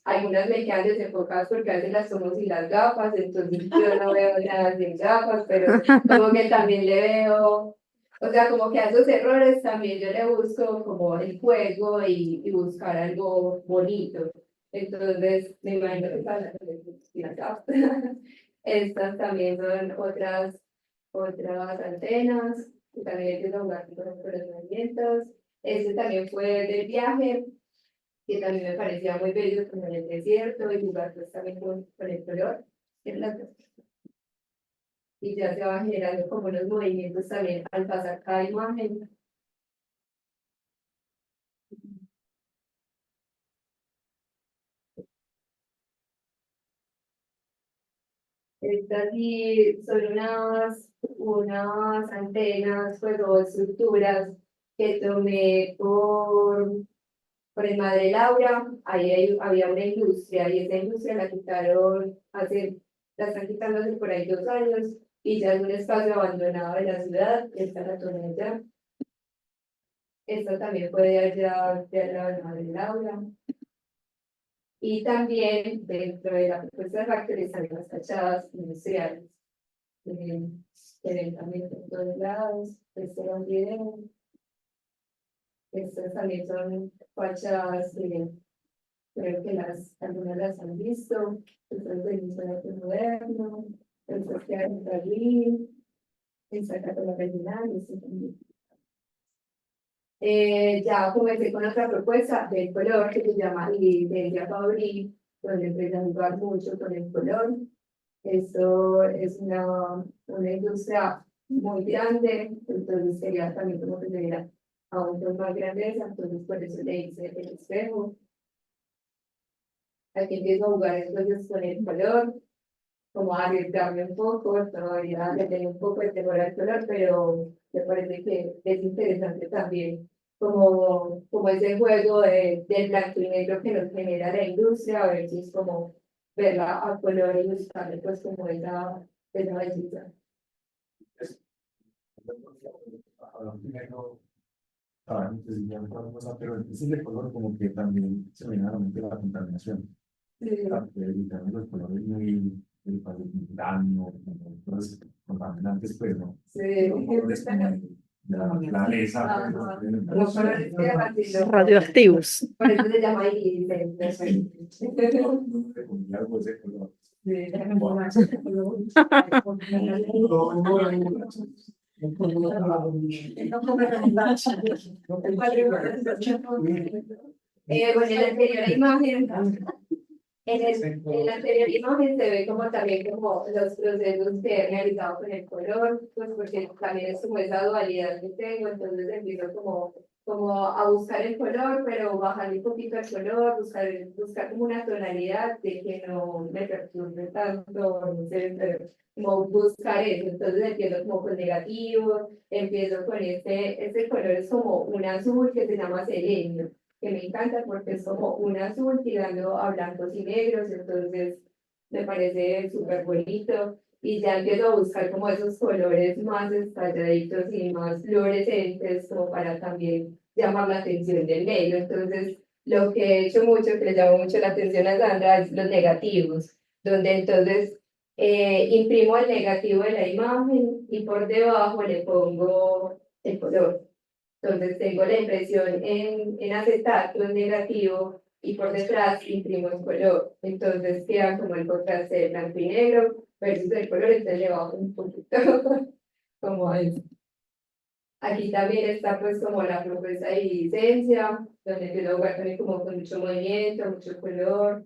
[SPEAKER 1] Algunas me quedan desenfocadas porque a veces las tomo sin las gafas, entonces yo no veo nada sin gafas, pero como que también le veo, o sea, como que a esos errores también yo le busco como el juego y buscar algo bonito. Entonces, me imagino que para las gafas. Estas también son otras antenas, que también hay que jugar con los movimientos. Este también fue del viaje, que también me parecía muy bello como en el desierto y jugar pues también con el color. En las dos. Y ya se van generando como unos movimientos también al pasar cada imagen. Estas sí son unas antenas, pues, o estructuras que tomé por el Madre Laura. Había una industria y esa industria la quitaron la están quitando hace por ahí 2 años y ya es un espacio abandonado de la ciudad, está la tonalla. Esta también puede allá de al lado del Madre Laura. Y también dentro de la propuesta de Factory están las fachadas industriales. Se ven también por todos lados. Este era un video. Estas también son fachadas que creo que algunas las han visto. Estas del Museo de Arte Moderno, el Social en Berlín, el Zacatona Regional, este también. Ya comencé con otra propuesta del color que se llama Licencia Fabri, donde empecé a jugar mucho con el color. Esto es una industria muy grande, entonces quería también como que se viera aún más grandeza, entonces por eso le hice el espejo. Aquí empiezo a jugar entonces con el color, como a arriesgarme un poco, todavía le tengo un poco de temor al color, pero me parece que es interesante también como ese juego del blanco y negro que nos genera la industria, a ver si es como verla a color y buscarle pues como esa belleza.
[SPEAKER 3] Primero, entonces ya otra cosa, pero ese es el color como que también se me viene a la mente la contaminación.
[SPEAKER 1] Sí,
[SPEAKER 3] Evitar los colores muy daño, los contaminantes, pues, ¿no?
[SPEAKER 1] sí.
[SPEAKER 3] Los colores como de la naturaleza.
[SPEAKER 1] Ajá.
[SPEAKER 3] pues, ¿no?
[SPEAKER 1] Los colores que
[SPEAKER 2] Radioactivos.
[SPEAKER 1] por eso se llama iridiscente.
[SPEAKER 3] Algo de ese color.
[SPEAKER 1] Bueno, en la anterior imagen, en la anterior imagen se ve como también como los procesos que he realizado con el color, pues porque también es como esa dualidad que tengo, entonces empiezo como a buscar el color, pero bajar un poquito el color, buscar como una tonalidad de que no me perturbe tanto, no sé, pero como buscar eso, entonces empiezo como con negativo, empiezo con este color es como un azul que se llama selenio, que me encanta porque es como un azul tirando a blancos y negros, entonces me parece súper bonito y ya empiezo a buscar como esos colores más estalladitos y más fluorescentes como para también llamar la atención del medio. Entonces, lo que he hecho mucho, que le llama mucho la atención a Sandra, es los negativos, donde entonces imprimo el negativo de la imagen y por debajo le pongo el color. Entonces tengo la impresión en acetato, en negativo, y por detrás imprimo el color. Entonces queda como el contraste de blanco y negro versus el color, entonces le bajo un poquito como eso. Aquí también está pues como la propuesta de licencia, donde empiezo a jugar también como con mucho movimiento, mucho color.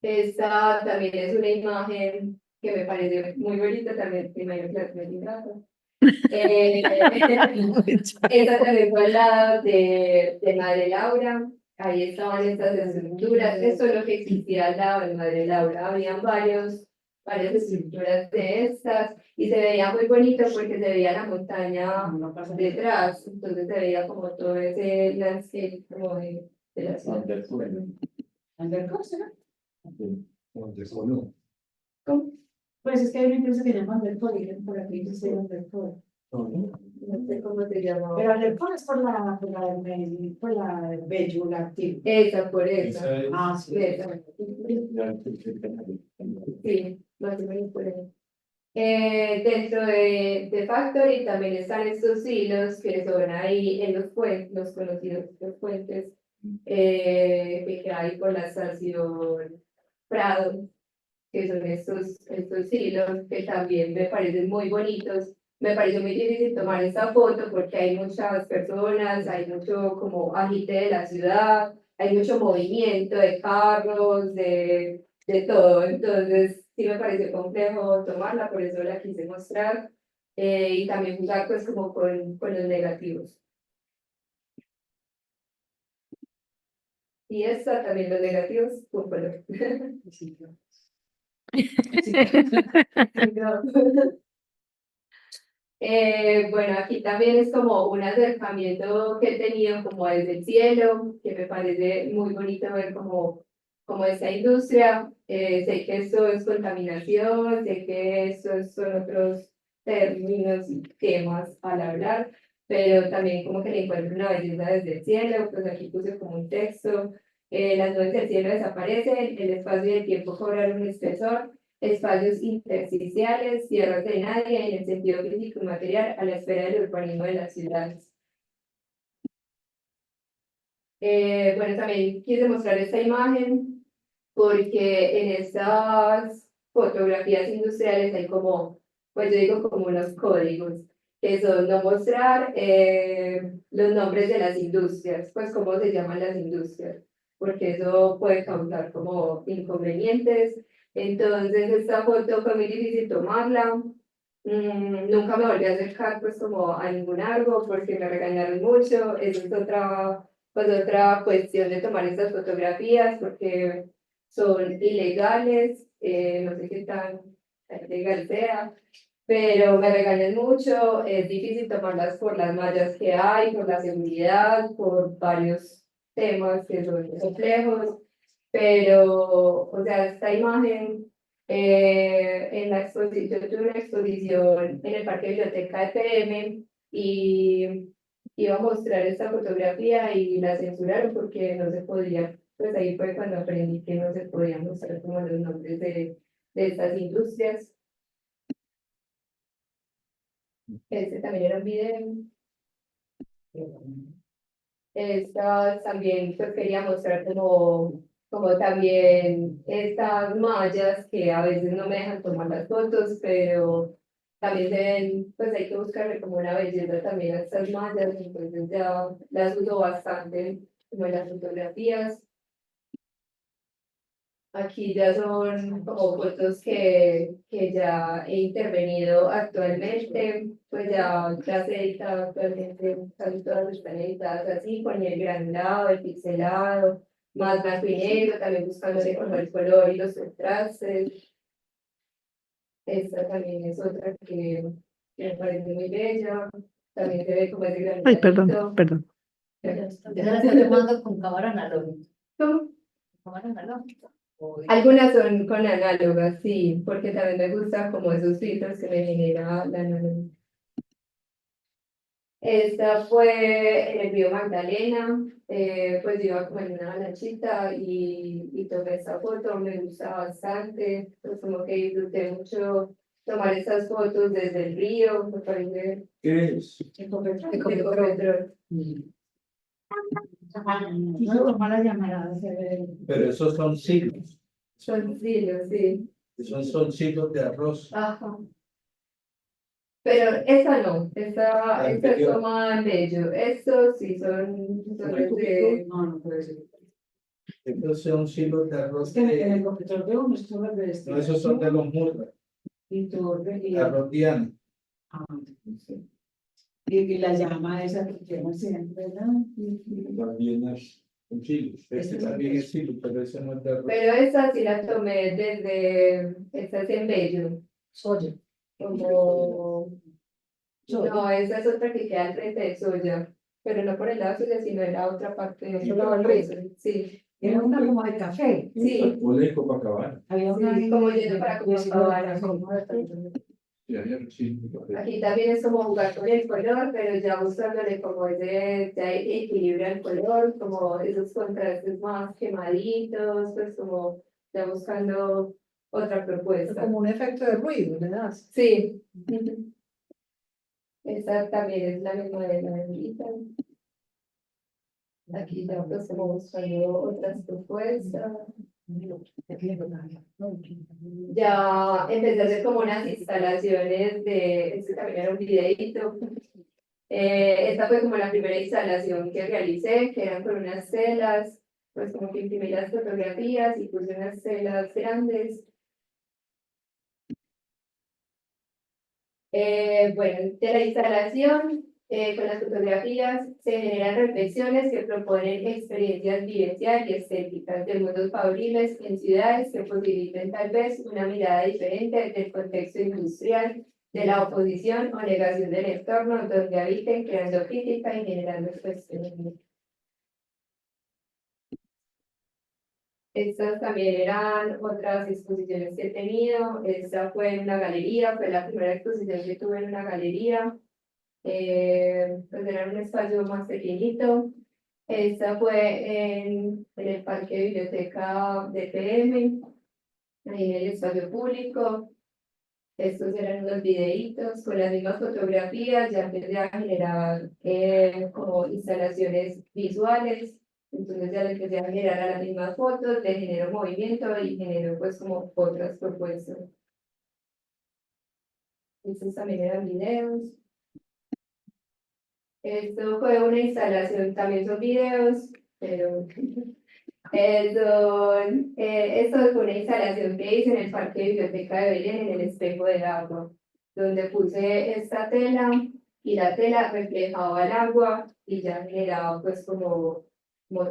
[SPEAKER 1] Esta también es una imagen que me parece muy bonita, también me imagino que la tiene mi gato. Esta también fue al lado de Madre Laura, ahí estaban estas estructuras, esto es lo que existía al lado de Madre Laura, habían varias estructuras de estas y se veía muy bonito porque se veía la montaña detrás, entonces se veía como todo ese landscape como de la ciudad.
[SPEAKER 3] Como de color.
[SPEAKER 1] ¿Cómo?
[SPEAKER 5] Pues es que hay una empresa que llama Undercover, por aquí dice Undercover.
[SPEAKER 1] no sé cómo se llama.
[SPEAKER 7] Pero le pones por la bellula activa.
[SPEAKER 1] Esa, por esa.
[SPEAKER 6] Esa es-
[SPEAKER 7] Ah, sí.
[SPEAKER 1] Esa. Sí, más o menos por ahí. Dentro de Factory también están estos hilos que son ahí en los puentes, los conocidos los puentes que hay por la estación Prado, que son estos hilos que también me parecen muy bonitos. Me pareció muy difícil tomar esta foto porque hay muchas personas, hay mucho como agite de la ciudad, hay mucho movimiento de carros, de todo. Entonces sí me pareció complejo tomarla, por eso la quise mostrar y también jugar pues como con los negativos. Y esta también los negativos, con color. Bueno, aquí también es como un acercamiento que he tenido como desde el cielo, que me parece muy bonito ver como esta industria. Sé que esto es contaminación, sé que estos son otros términos y temas al hablar, pero también como que le encuentro una belleza desde el cielo, pues aquí puse como un texto. Las nubes del cielo desaparecen, el espacio y el tiempo cobran un espesor, espacios intersticiales, tierras de nadie en el sentido físico y material a la espera del urbanismo de las ciudades. Bueno, también quise mostrar esta imagen porque en estas fotografías industriales hay como, pues yo digo como unos códigos, que son no mostrar los nombres de las industrias, pues cómo se llaman las industrias, porque eso puede causar como inconvenientes. Entonces esta foto fue muy difícil tomarla. Nunca me volví a acercar pues como a ningún árbol porque me regañaron mucho. Eso es otra cuestión de tomar estas fotografías porque son ilegales. No sé qué tan legal sea, pero me regañan mucho. Es difícil tomarlas por las mallas que hay, por la seguridad, por varios temas que son complejos. Pero, o sea, esta imagen en la exposición, yo tuve una exposición en el Parque Biblioteca de PM y iba a mostrar esta fotografía y la censuraron porque no se podía, pues ahí fue cuando aprendí que no se podían mostrar como los nombres de estas industrias. Este también era un video. Estas también pues quería mostrar como también estas mallas que a veces no me dejan tomar las fotos, pero también se ven, pues hay que buscarle como una belleza también a estas mallas, entonces ya las uso bastante como en las fotografías. Aquí ya son como fotos que ya he intervenido actualmente, pues ya se edita actualmente, casi todas están editadas así, con el granulado, el pixelado, más blanco y negro, también buscándole como el color y los contrastes. Esta también es otra que me parece muy bella, también se ve como ese
[SPEAKER 2] Ay, perdón,
[SPEAKER 1] granuladito.
[SPEAKER 2] perdón.
[SPEAKER 5] Ya la estoy tomando con cámara analógica.
[SPEAKER 1] ¿Cómo?
[SPEAKER 5] Cámara analógica.
[SPEAKER 1] Algunas son con análogas, sí, porque también me gusta como esos filtros que me genera la análoga. Esta fue en el río Magdalena, pues yo iba como en una lanchita y tomé esta foto, me gusta bastante, pues como que disfruté mucho tomar estas fotos desde el río, me parece
[SPEAKER 6] ¿Qué es?
[SPEAKER 1] Ecopetrol.
[SPEAKER 7] No toma la llamada, se ve.
[SPEAKER 3] Pero esos son siglos.
[SPEAKER 1] Son silos, sí.
[SPEAKER 3] Esos son siglos de arroz.
[SPEAKER 1] Ajá. Pero esa no, esta es
[SPEAKER 3] anterior.
[SPEAKER 1] tomada en bello. Estos sí son de...
[SPEAKER 7] No, no puede ser.
[SPEAKER 3] Estos son siglos de arroz.
[SPEAKER 7] Es que en el computador de uno esto es de
[SPEAKER 3] No, esos son de los murras.
[SPEAKER 7] y
[SPEAKER 3] Arroz Diana.
[SPEAKER 7] y la llama esa que tiene siempre, ¿verdad?
[SPEAKER 3] También es un siglo. Este también es siglo, pero ese no es de arroz.
[SPEAKER 1] Pero esta sí la tomé desde... Esta es en bello.
[SPEAKER 7] Soya.
[SPEAKER 1] Como... No, esa es otra que queda al frente de soya. Pero no por el lado de soya, sino en la otra parte.
[SPEAKER 7] ¿Eso lado del río?
[SPEAKER 1] Sí.
[SPEAKER 7] Era una como de café.
[SPEAKER 1] Sí.
[SPEAKER 3] Huele Copacabana.
[SPEAKER 7] Había una
[SPEAKER 1] Sí, como yendo para Copacabana.
[SPEAKER 3] Sí.
[SPEAKER 1] Aquí también es como jugar con el color, pero ya buscándole como ese ya equilibrio al color, como esos contrastes más quemaditos, pues como ya buscando otra propuesta.
[SPEAKER 7] Como un efecto de ruido, le das.
[SPEAKER 1] Sí. Esta también es la misma de la negrita. Aquí ya pues como buscando otras propuestas. Ya empecé a hacer como unas instalaciones este también era un videíto. Esta fue como la primera instalación que realicé, que eran con unas telas, pues como que imprimí las fotografías y puse unas telas grandes. Bueno, de la instalación, con las fotografías se generan reflexiones que proponen experiencias vivenciales y estéticas de mundos fabriles en ciudades que posibiliten tal vez una mirada diferente del contexto industrial, de la oposición o negación del entorno donde habiten, creando crítica y generando cuestionamientos. Estas también eran otras exposiciones que he tenido. Esta fue en una galería, fue la primera exposición que tuve en una galería. Pues era un espacio más pequeñito. Esta fue en el Parque de Biblioteca de PM, ahí en el espacio público. Estos eran unos videitos con las mismas fotografías, ya empecé a generar como instalaciones visuales. Entonces ya le empecé a generar a las mismas fotos, le genero movimiento y genero pues como otras propuestas. Estos también eran videos. Esto fue una instalación, también son videos, pero esto fue una instalación que hice en el Parque de Biblioteca de Belén, en el espejo del agua, donde puse esta tela y la tela reflejaba el agua y ya generaba pues como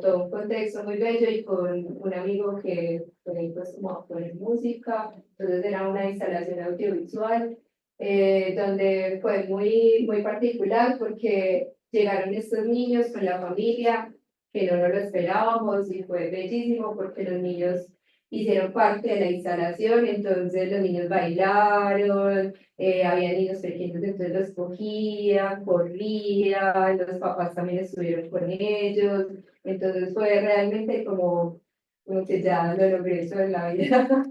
[SPEAKER 1] todo un contexto muy bello y con un amigo que fue pues como a poner música, entonces era una instalación audiovisual donde fue muy particular porque llegaron estos niños con la familia que no nos lo esperábamos y fue bellísimo porque los niños hicieron parte de la instalación, entonces los niños bailaron, había niños pequeños, entonces los cogían, corrían, los papás también estuvieron con ellos, entonces fue realmente como que ya lo logré eso en la vida.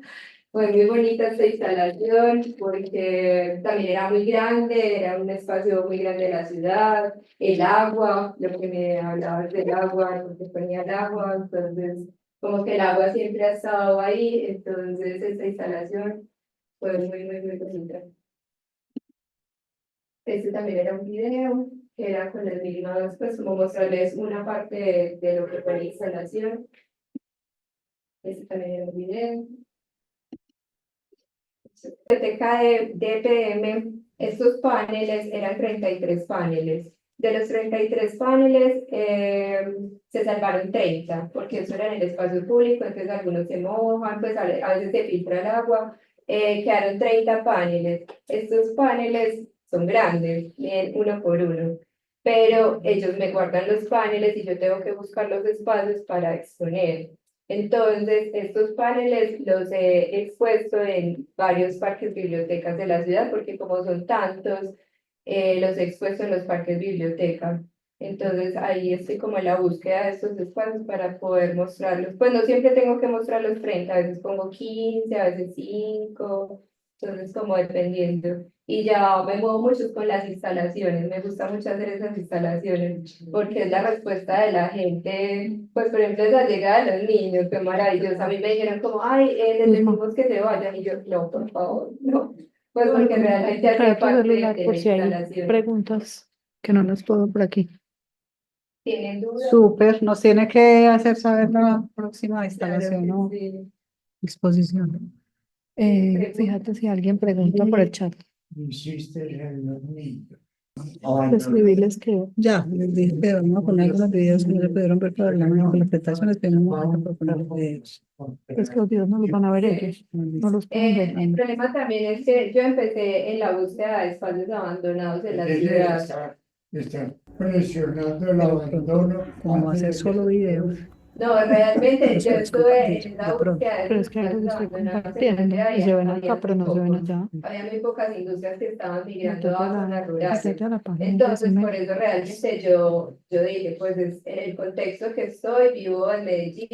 [SPEAKER 1] Fue muy bonita esta instalación porque también era muy grande, era un espacio muy grande de la ciudad, el agua, lo que me hablabas del agua, porque ponía el agua, entonces como que el agua siempre ha estado ahí, entonces esta instalación fue muy bonita. Este también era un video que era con las mismas, pues como mostrarles una parte de lo que fue la instalación. Este también era un video. Biblioteca de PM, estos paneles eran 33 paneles. De los 33 paneles, se salvaron 30, porque eso era en el espacio público, entonces algunos se mojan, pues a veces se filtra el agua. Quedaron 30 paneles. Estos paneles son grandes, uno por uno, pero ellos me guardan los paneles y yo tengo que buscar los espacios para exponer. Entonces, estos paneles los he expuesto en varios parques bibliotecas de la ciudad, porque como son tantos, los he expuesto en los parques biblioteca. Entonces, ahí estoy como en la búsqueda de estos espacios para poder mostrarlos. Pues no siempre tengo que mostrar los 30, a veces pongo 15, a veces 5, entonces como dependiendo. Y ya me muevo mucho con las instalaciones, me gusta mucho hacer esas instalaciones, porque es la respuesta de la gente, pues por ejemplo, esa llegada de los niños, qué maravilloso. A mí me dijeron como, ay, les decimos que se vayan, y yo, no, por favor, no. Pues porque realmente hace
[SPEAKER 2] Trae tu
[SPEAKER 1] parte
[SPEAKER 2] celular
[SPEAKER 1] de
[SPEAKER 2] por
[SPEAKER 1] la
[SPEAKER 2] si hay
[SPEAKER 1] instalación.
[SPEAKER 2] preguntas que no las puedo por aquí.
[SPEAKER 1] ¿Tienen dudas?
[SPEAKER 4] Súper, nos tiene que hacer saber la próxima
[SPEAKER 1] Claro
[SPEAKER 4] instalación
[SPEAKER 1] que
[SPEAKER 4] o
[SPEAKER 1] sí.
[SPEAKER 4] exposición.
[SPEAKER 2] Fíjate si alguien pregunta por el chat.
[SPEAKER 3] Insiste en los niños.
[SPEAKER 2] Escribirles que
[SPEAKER 4] Ya, les dije que vamos a poner algunos videos que no se pudieron ver por la interpretaciones, pero no vamos a poner los videos.
[SPEAKER 2] es que los videos no los van a ver ellos, no los pueden ver.
[SPEAKER 1] El problema también es que yo empecé en la búsqueda de espacios abandonados en la ciudad.
[SPEAKER 3] Está presionando el
[SPEAKER 4] Pero
[SPEAKER 3] abandono.
[SPEAKER 4] como va a ser solo videos,
[SPEAKER 1] No, realmente
[SPEAKER 2] No
[SPEAKER 1] yo
[SPEAKER 2] se
[SPEAKER 1] estuve en
[SPEAKER 2] de
[SPEAKER 1] esa
[SPEAKER 2] pronto.
[SPEAKER 1] búsqueda de
[SPEAKER 2] Pero es que algo que
[SPEAKER 1] industrias
[SPEAKER 2] estoy
[SPEAKER 1] abandonadas en
[SPEAKER 2] compartiendo y se ven acá,
[SPEAKER 1] había
[SPEAKER 2] pero no se ven
[SPEAKER 1] muy
[SPEAKER 2] allá.
[SPEAKER 1] había muy pocas industrias que estaban migrando
[SPEAKER 2] Métete
[SPEAKER 1] a
[SPEAKER 2] a
[SPEAKER 1] zonas
[SPEAKER 2] la,
[SPEAKER 1] rurales.
[SPEAKER 2] métete a la página de
[SPEAKER 1] Entonces, por
[SPEAKER 2] Crecimiento.
[SPEAKER 1] eso realmente yo dije, pues en el contexto que estoy, vivo en Medellín,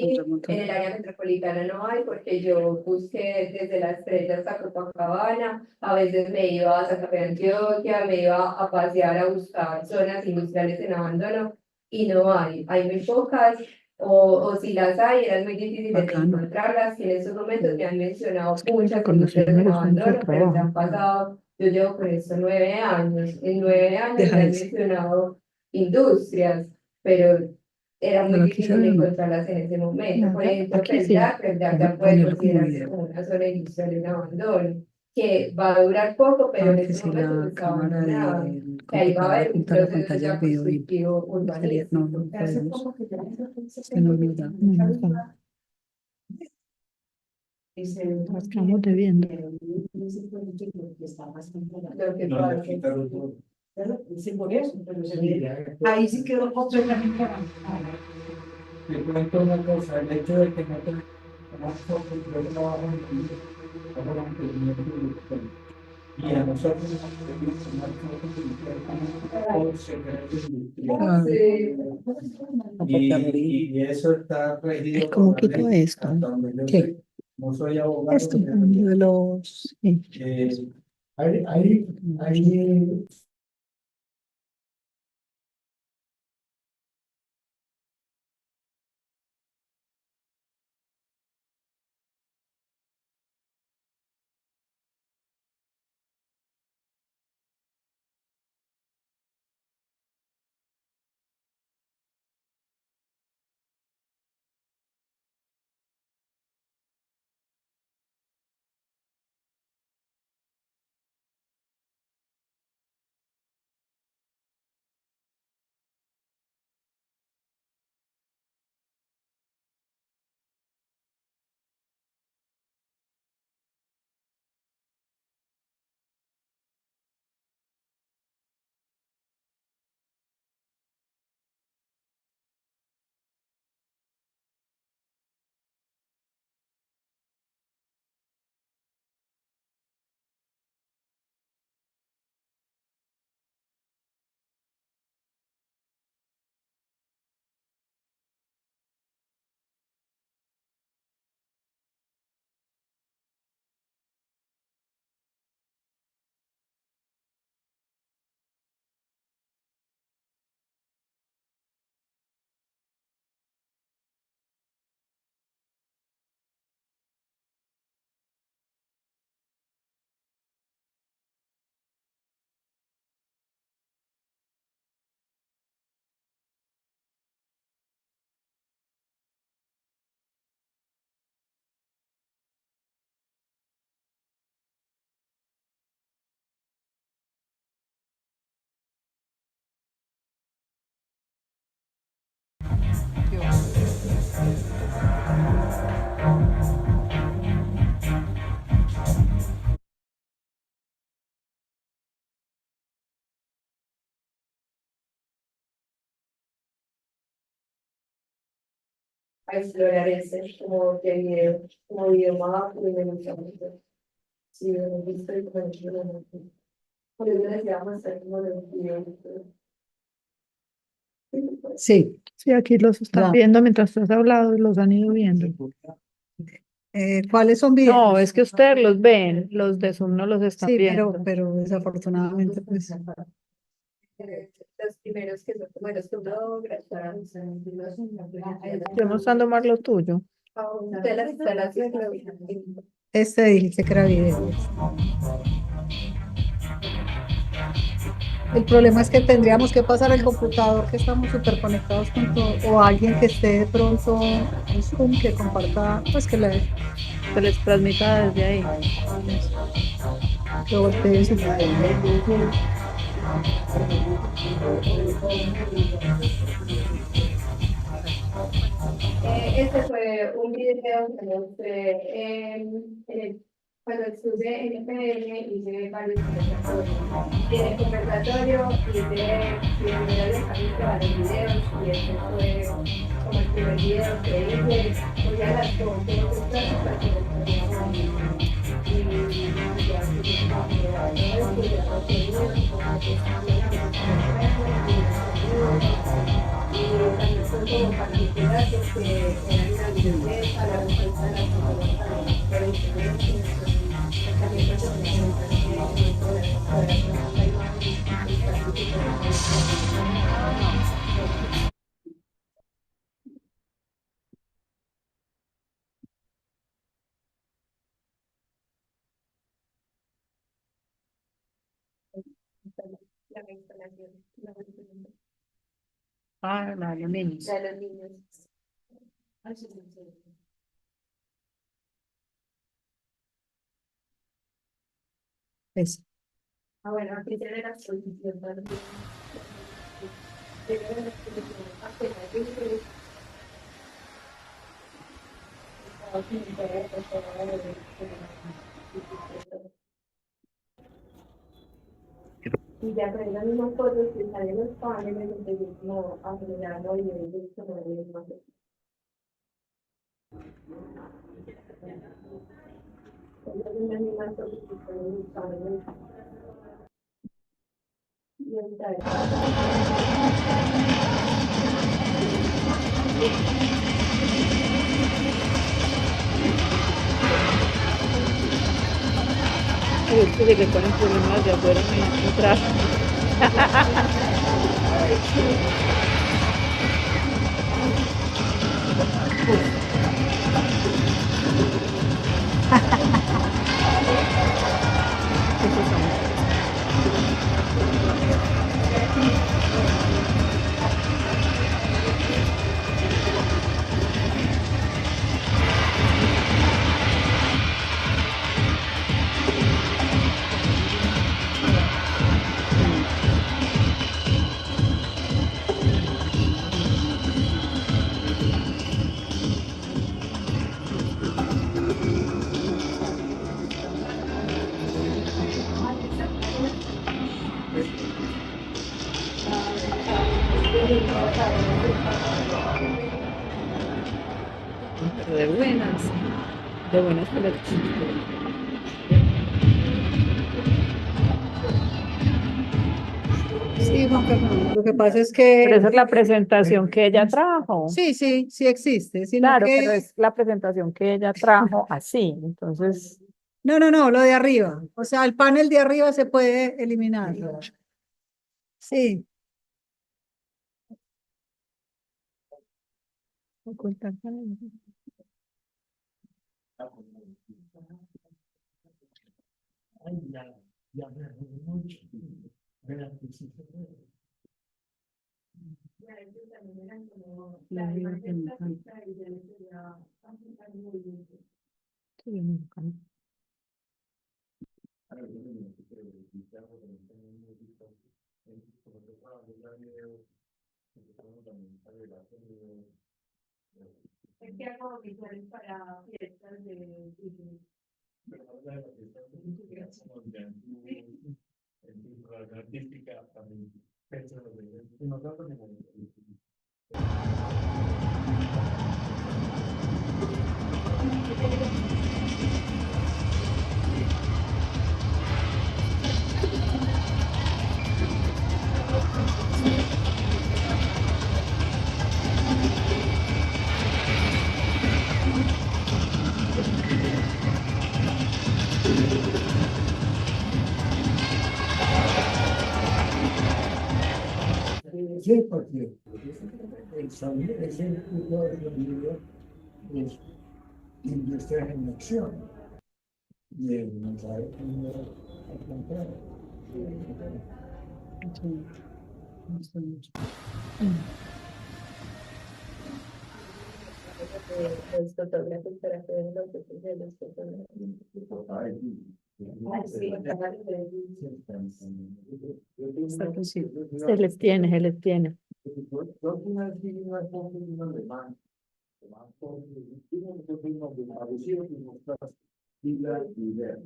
[SPEAKER 1] en el área metropolitana no hay, porque yo busqué desde la Estrella hasta Copacabana, a veces me iba a Santa Fe de Antioquia, me iba a pasear a buscar zonas industriales en abandono, y no hay muy pocas, o si las hay, eran muy difíciles de
[SPEAKER 2] Bacano.
[SPEAKER 1] encontrarlas, y en estos momentos me han mencionado
[SPEAKER 2] Es que me
[SPEAKER 1] muchas
[SPEAKER 2] reconoció,
[SPEAKER 1] industrias
[SPEAKER 2] me
[SPEAKER 1] en
[SPEAKER 2] gustó mucho el
[SPEAKER 1] abandono, pero se han
[SPEAKER 2] trabajo.
[SPEAKER 1] pasado, yo llevo con esto 9 años, en 9 años
[SPEAKER 2] Deja
[SPEAKER 1] me han
[SPEAKER 2] ese.
[SPEAKER 1] mencionado industrias, pero era muy
[SPEAKER 2] Pero aquí se
[SPEAKER 1] difícil
[SPEAKER 2] ve o no.
[SPEAKER 1] encontrarlas en ese momento. Por
[SPEAKER 2] Acá,
[SPEAKER 1] ejemplo,
[SPEAKER 2] aquí sí.
[SPEAKER 1] Peldac ya puede
[SPEAKER 2] Ponerlo como
[SPEAKER 1] considerarse
[SPEAKER 2] video.
[SPEAKER 1] como una zona industrial en abandono, que va a durar poco, pero en
[SPEAKER 2] Ah, que
[SPEAKER 1] este
[SPEAKER 2] si
[SPEAKER 1] momento
[SPEAKER 2] la
[SPEAKER 1] está
[SPEAKER 2] cámara
[SPEAKER 1] abandonada.
[SPEAKER 2] del
[SPEAKER 1] Que ahí va a
[SPEAKER 2] computador
[SPEAKER 1] haber un
[SPEAKER 2] apunta a la
[SPEAKER 1] proceso
[SPEAKER 2] pantalla
[SPEAKER 1] ya
[SPEAKER 2] del video y
[SPEAKER 1] constructivo
[SPEAKER 2] sería, no,
[SPEAKER 1] urbanístico.
[SPEAKER 2] no podemos. Es que no nos da, no nos da. Nos quedamos debiendo.
[SPEAKER 1] Lo que
[SPEAKER 6] No,
[SPEAKER 1] pasa
[SPEAKER 6] le
[SPEAKER 1] es que
[SPEAKER 6] quitaron todo.
[SPEAKER 7] Sí, por eso, pero ahí sí quedó completamente abandonado.
[SPEAKER 3] Te cuento una cosa, el hecho de que no tenemos fotos, yo trabajo en el hago mantenimiento industrial. Y a nosotros nos permite tomar fotos por secretos
[SPEAKER 2] Ah,
[SPEAKER 3] industriales.
[SPEAKER 2] no, porque abrí.
[SPEAKER 3] Y eso está regido
[SPEAKER 2] ¿Cómo
[SPEAKER 3] por la
[SPEAKER 2] quito
[SPEAKER 3] ley,
[SPEAKER 2] esto?
[SPEAKER 3] hasta donde yo
[SPEAKER 2] ¿Qué?
[SPEAKER 3] sé. No soy abogado,
[SPEAKER 2] Esto,
[SPEAKER 3] pero
[SPEAKER 2] de los. Sí.
[SPEAKER 3] hay
[SPEAKER 1] a explorar ese como video y me gusta mucho. Sí, lo he visto y como que por eso decíamos hacer como los videos.
[SPEAKER 4] Sí,
[SPEAKER 2] Sí, aquí los están
[SPEAKER 4] ya.
[SPEAKER 2] viendo mientras tú has hablado, los han ido viendo.
[SPEAKER 4] ¿Cuáles son
[SPEAKER 2] No,
[SPEAKER 4] videos?
[SPEAKER 2] es que ustedes los ven, los de Zoom no los están
[SPEAKER 4] Sí,
[SPEAKER 2] viendo.
[SPEAKER 4] pero desafortunadamente, pues,
[SPEAKER 1] Los primeros que son como los fotógrafos,
[SPEAKER 2] Estoy mostrando más lo tuyo.
[SPEAKER 1] de las instalaciones.
[SPEAKER 4] este dijiste que era video. El problema es que tendríamos que pasar el computador, que estamos súper conectados con todo, o alguien que esté de pronto en Zoom, que comparta, pues que le
[SPEAKER 2] Se les transmita desde ahí.
[SPEAKER 4] que voltee su-
[SPEAKER 1] Este fue un video que mostré cuando estuve en IPN, hice varios conversatorios. Tiene conversatorio, hice primero el capítulo a los videos y este fue como el primer video que hice, o sea, las fotos, estas situaciones y ya pues, como que todo esto ya lo tenía, como que y también fue como particular porque era una biblioteca, la respuesta de las personas también fue diferente, entonces también fue como una la instalación,
[SPEAKER 4] Ah, la de los niños.
[SPEAKER 1] de los niños.
[SPEAKER 4] Eso.
[SPEAKER 1] Ah, bueno, aquí tiene la exposición también. Tiene la exposición apenas dice, y ya con las mismas fotos que salen en los paneles, entonces como acelerando y es como la misma. Entonces las mismas fotos que salen en los paneles. Y ahorita
[SPEAKER 2] Uy, es que llegué con el problema de afuera, me entrar. Pero de buenas que les
[SPEAKER 4] Sí, Juan Fernando. Lo que pasa es
[SPEAKER 2] Pero esa
[SPEAKER 4] que
[SPEAKER 2] es la presentación que ella trajo.
[SPEAKER 4] sí, sí, sí existe, sino
[SPEAKER 2] Claro,
[SPEAKER 4] que
[SPEAKER 2] pero es la presentación que ella trajo así. Entonces,
[SPEAKER 4] no, no, no, lo de arriba. O sea, el panel de arriba se puede eliminar. Sí.
[SPEAKER 2] ocultar panel.
[SPEAKER 3] Ay, ya me arruiné mucho. Vean que sí se puede.
[SPEAKER 1] ya ellos también eran como
[SPEAKER 2] La
[SPEAKER 1] la
[SPEAKER 2] vida
[SPEAKER 1] imagen
[SPEAKER 2] que me
[SPEAKER 1] estática y ya les quería apuntar muy bien.
[SPEAKER 2] Sí, me encanta.
[SPEAKER 1] Es que hago visuales para fiestas de
[SPEAKER 3] Artística también. Y nosotros sí, porque el sonido es el tipo de sonido es industria en acción. Y el mensaje al contrario.
[SPEAKER 4] Sí, me gusta mucho.
[SPEAKER 1] los fotógrafos para hacer los fotos de los fotógrafos. Sí,
[SPEAKER 4] Hasta que sí.
[SPEAKER 2] Se les tiene, se les tiene.
[SPEAKER 3] Yo una vez vi una foto de un alemán, parecido que mostras Hitler y Hitler.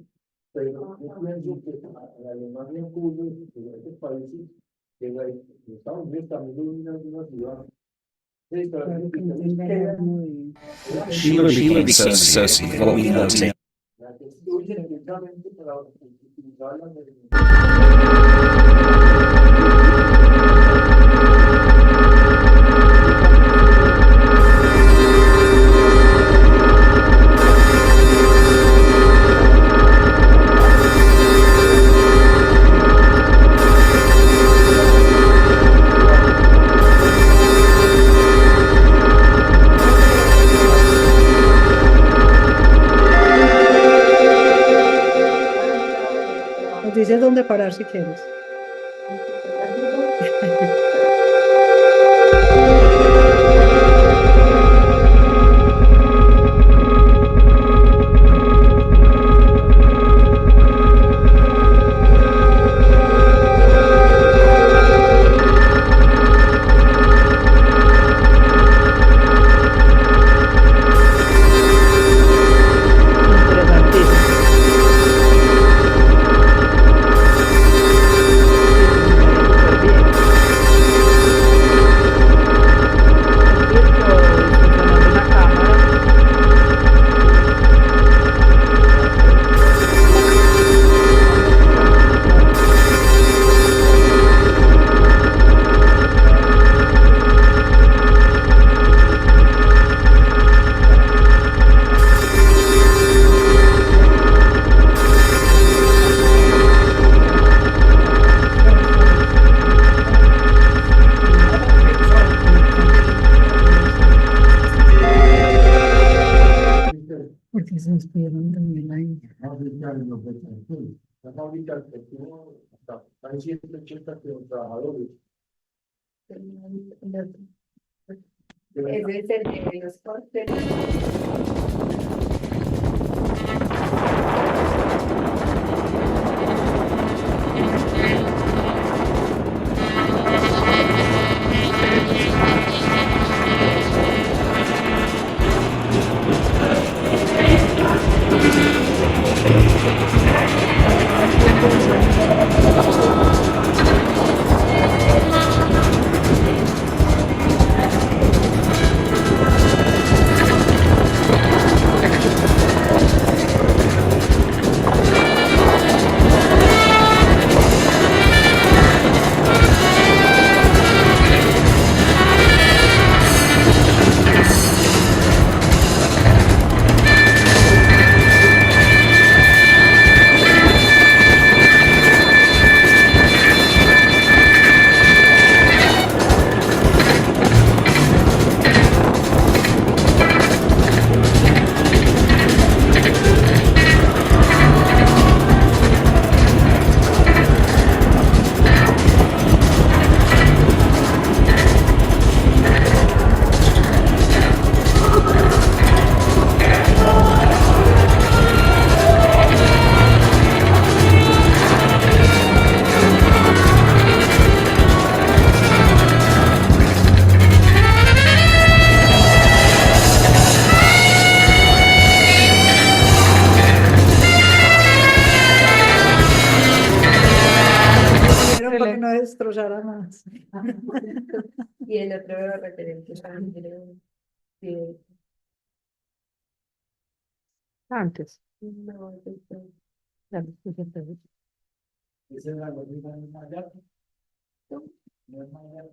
[SPEAKER 3] Pero yo pienso que la Alemania ocurre en estos países, que en Estados Unidos también hay una ciudad
[SPEAKER 8] Sheila became so associated with what we know today.
[SPEAKER 3] La que estudian eventualmente para utilizarla de
[SPEAKER 4] Nos dices dónde parar si quieres.
[SPEAKER 2] Interesantísimo. Súper bien. Funcionando una cámara.
[SPEAKER 4] Porque se inspiraron también ahí.
[SPEAKER 3] la fábrica que tuvo hasta hay 180 trabajadores.
[SPEAKER 1] Ese es el de los cortes.
[SPEAKER 4] Para que no destrozara más.
[SPEAKER 1] Y el otro referente de
[SPEAKER 2] Antes.
[SPEAKER 1] no,
[SPEAKER 2] Dale, fíjate.
[SPEAKER 3] Esa es la gordita de Maya. No es Maya,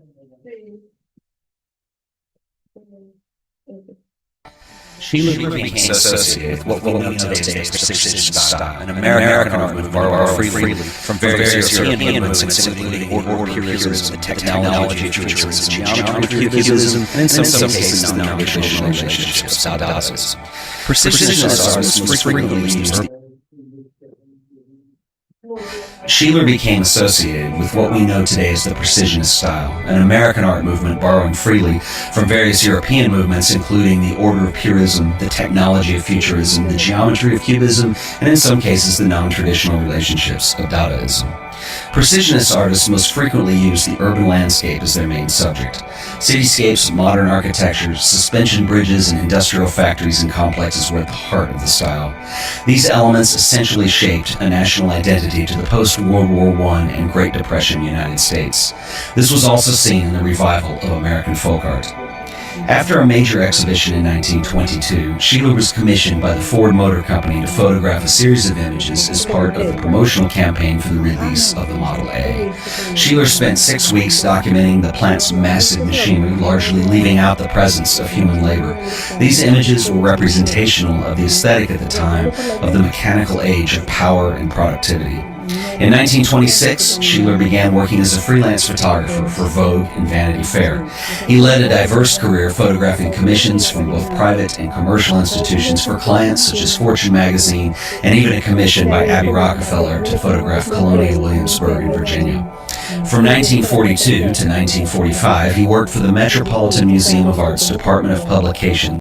[SPEAKER 8] Sheila became so associated with what we know today as precision style, an American movement borrowed freely from various European movements, including order, purism, technology, futurism, geometry, cubism, and in some cases, non-traditional relationships, Dadaism. Precisionist artists frequently used Sheila became associated with what we know today as the Precisionist style, an American art movement borrowing freely from various European movements, including the order of purism, the technology of futurism, the geometry of cubism, and in some cases the non-traditional relationships of Dadaism. Precisionist artists most frequently use the urban landscape as their main subject. Cityscapes, modern architecture, suspension bridges, and industrial factories and complexes were at the heart of the style. These elements essentially shaped a national identity to the post-World War I and Great Depression United States. This was also seen in the revival of American folk art. After a major exhibition in 1922, Sheeler was commissioned by the Ford Motor Company to photograph a series of images as part of the promotional campaign for the release of the Model A. Sheeler spent 6 weeks documenting the plant's massive machinery, largely leaving out the presence of human labor. These images were representational of the aesthetic at the time of the mechanical age of power and productivity. In 1926, Sheeler began working as a freelance photographer for Vogue and Vanity Fair. He led a diverse career photographing commissions from both private and commercial institutions for clients such as Fortune magazine, and even a commission by Abby Rockefeller to photograph Colonial Williamsburg in Virginia. From 1942 to 1945, he worked for the Metropolitan Museum of Art's Department of Publication.